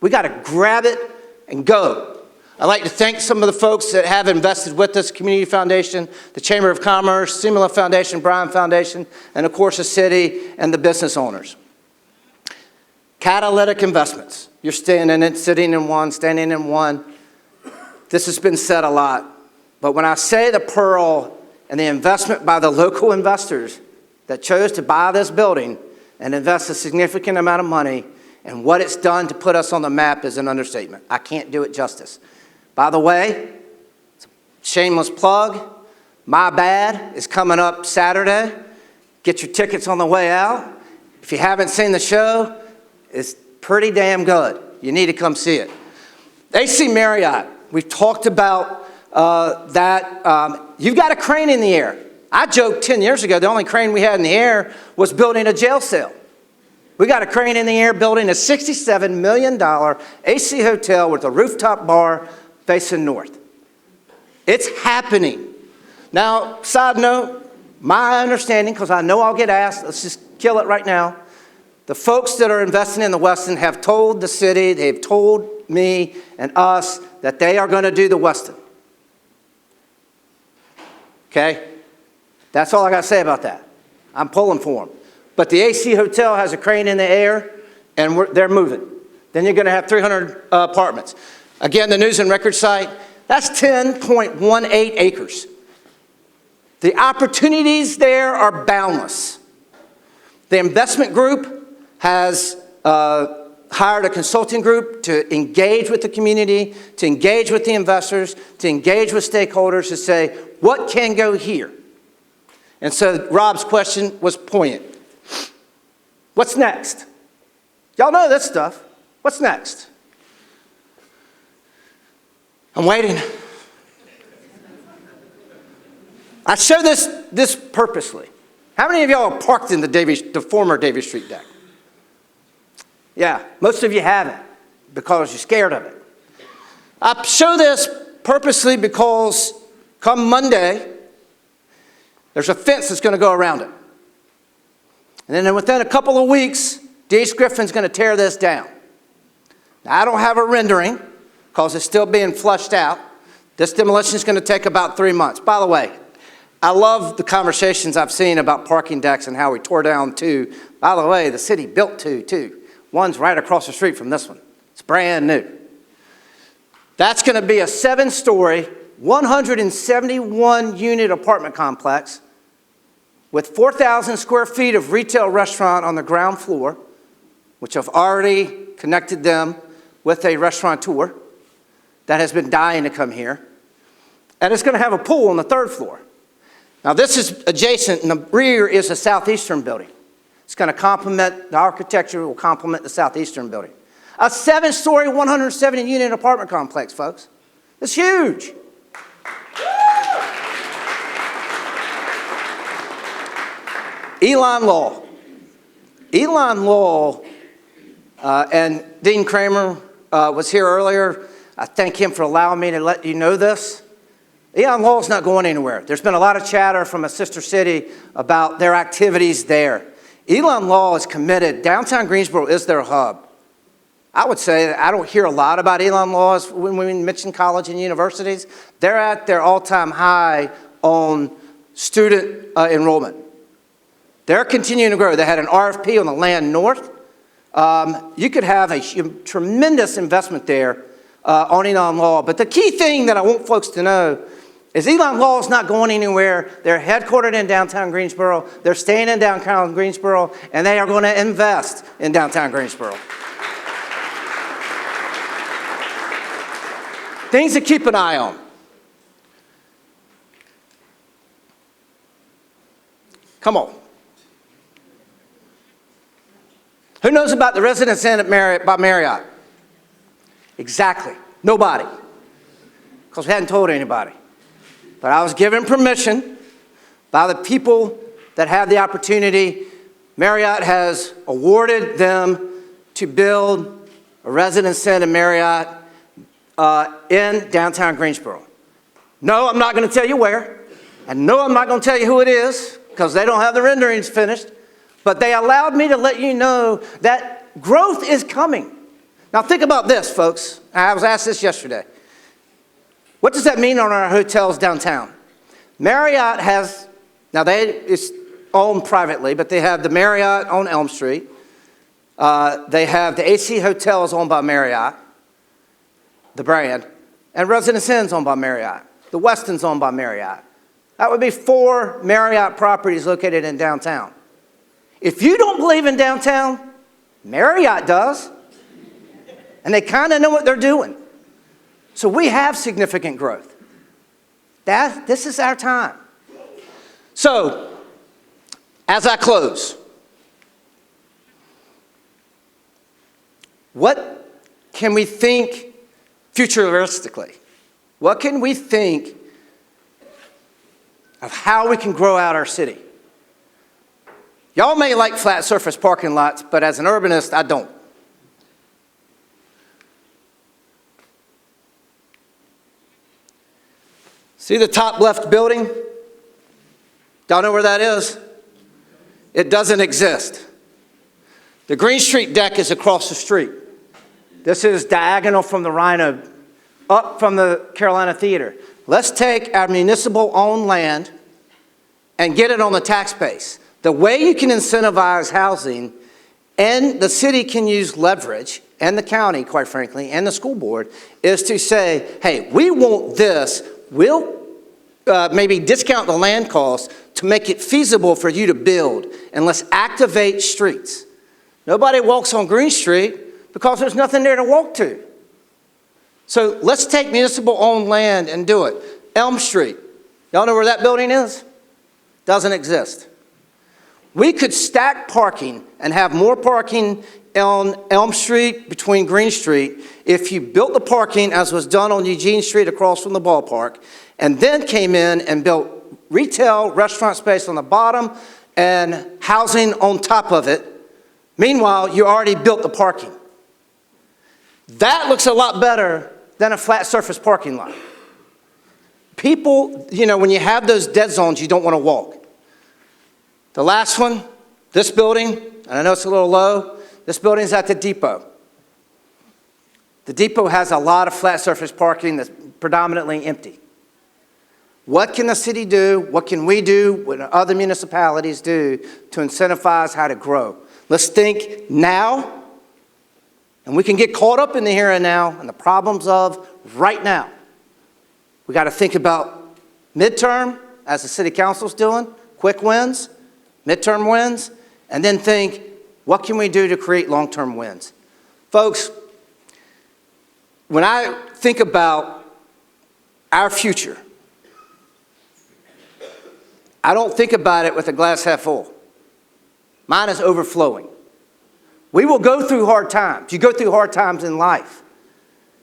We got to grab it and go. I'd like to thank some of the folks that have invested with us, Community Foundation, the Chamber of Commerce, Simula Foundation, Bryan Foundation, and of course the city and the business owners. Catalytic investments. You're standing in one. This has been said a lot. But when I say the Pearl and the investment by the local investors that chose to buy this building and invest a significant amount of money, and what it's done to put us on the map is an understatement. I can't do it justice. By the way, shameless plug, My Bad is coming up Saturday. Get your tickets on the way out. If you haven't seen the show, it's pretty damn good. You need to come see it. AC Marriott, we've talked about that. You've got a crane in the air. I joked 10 years ago, the only crane we had in the air was building a jail cell. We got a crane in the air building a $67 million AC hotel with a rooftop bar facing north. It's happening. Now, side note, my understanding, because I know I'll get asked, let's just kill it right now. The folks that are investing in the Westin have told the city, they've told me and us that they are going to do the Westin. Okay? That's all I got to say about that. I'm pulling for them. But the AC Hotel has a crane in the air, and they're moving. Then you're going to have 300 apartments. Again, the News and Record site, that's 10.18 acres. The opportunities there are boundless. The investment group has hired a consulting group to engage with the community, to engage with the investors, to engage with stakeholders to say, what can go here? And so Rob's question was poignant. What's next? Y'all know this stuff. What's next? I'm waiting. I show this purposely. How many of y'all are parked in the former Davis Street deck? Yeah, most of you haven't because you're scared of it. I show this purposely because come Monday, there's a fence that's going to go around it. And then within a couple of weeks, D.H. Griffin's going to tear this down. Now, I don't have a rendering because it's still being flushed out. This demolition is going to take about 3 months. By the way, I love the conversations I've seen about parking decks and how we tore down 2. By the way, the city built 2 too. One's right across the street from this one. It's brand new. That's going to be a 7-story, 171-unit apartment complex with 4,000 square feet of retail restaurant on the ground floor, which I've already connected them with a restaurateur that has been dying to come here. And it's going to have a pool on the 3rd floor. Now this is adjacent, and the rear is a southeastern building. It's going to complement, the architecture will complement the southeastern building. A 7-story, 170-unit apartment complex, folks. It's huge. Elon Law. Elon Law and Dean Kramer was here earlier. I thank him for allowing me to let you know this. Elon Law is not going anywhere. There's been a lot of chatter from a sister city about their activities there. Elon Law is committed. Downtown Greensboro is their hub. I would say that I don't hear a lot about Elon Law when we mention college and universities. They're at their all-time high on student enrollment. They're continuing to grow. They had an RFP on the land north. You could have a tremendous investment there on Elon Law. But the key thing that I want folks to know is Elon Law is not going anywhere. They're headquartered in downtown Greensboro. They're staying in downtown Greensboro, and they are going to invest in downtown Greensboro. Things to keep an eye on. Come on. Who knows about the Residence Inn by Marriott? Exactly. Nobody. Because we hadn't told anybody. But I was given permission by the people that have the opportunity. Marriott has awarded them to build a Residence Inn and Marriott in downtown Greensboro. No, I'm not going to tell you where. And no, I'm not going to tell you who it is because they don't have the renderings finished. But they allowed me to let you know that growth is coming. Now think about this, folks. I was asked this yesterday. What does that mean on our hotels downtown? Marriott has, now it's owned privately, but they have the Marriott on Elm Street. They have the AC Hotels owned by Marriott, the brand, and Residence Inn's owned by Marriott. The Westin's owned by Marriott. That would be 4 Marriott properties located in downtown. If you don't believe in downtown, Marriott does. And they kind of know what they're doing. So we have significant growth. This is our time. So, as I close, what can we think futuristically? What can we think of how we can grow out our city? Y'all may like flat surface parking lots, but as an urbanist, I don't. See the top left building? Y'all know where that is? It doesn't exist. The Green Street deck is across the street. This is diagonal from the Rhino, up from the Carolina Theater. Let's take our municipal-owned land and get it on the tax base. The way you can incentivize housing, and the city can use leverage, and the county, quite frankly, and the school board, is to say, hey, we want this. We'll maybe discount the land cost to make it feasible for you to build, and let's activate streets. Nobody walks on Green Street because there's nothing there to walk to. So let's take municipal-owned land and do it. Elm Street. Y'all know where that building is? Doesn't exist. We could stack parking and have more parking on Elm Street between Green Street if you built the parking as was done on Eugene Street across from the ballpark and then came in and built retail restaurant space on the bottom and housing on top of it. Meanwhile, you already built the parking. That looks a lot better than a flat surface parking lot. People, when you have those dead zones, you don't want to walk. The last one, this building, and I know it's a little low, this building's at the depot. The depot has a lot of flat surface parking that's predominantly empty. What can the city do? What can we do? What other municipalities do to incentivize how to grow? Let's think now, and we can get caught up in the here and now and the problems of right now. We got to think about midterm, as the city council's doing, quick wins, midterm wins, and then think, what can we do to create long-term wins? Folks, when I think about our future, I don't think about it with a glass half full. Mine is overflowing. We will go through hard times. You go through hard times in life.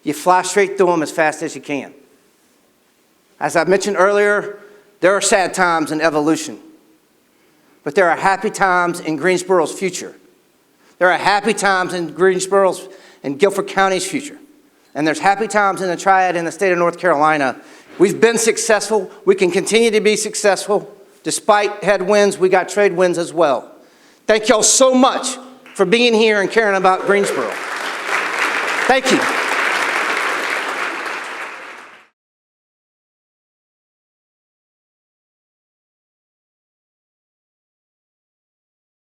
You fly straight through them as fast as you can. As I mentioned earlier, there are sad times in evolution. But there are happy times in Greensboro's future. There are happy times in Greensboro's and Guilford County's future. And there's happy times in the Triad in the state of North Carolina. We've been successful. We can continue to be successful. Despite headwinds, we got trade wins as well. Thank y'all so much for being here and caring about Greensboro. Thank you.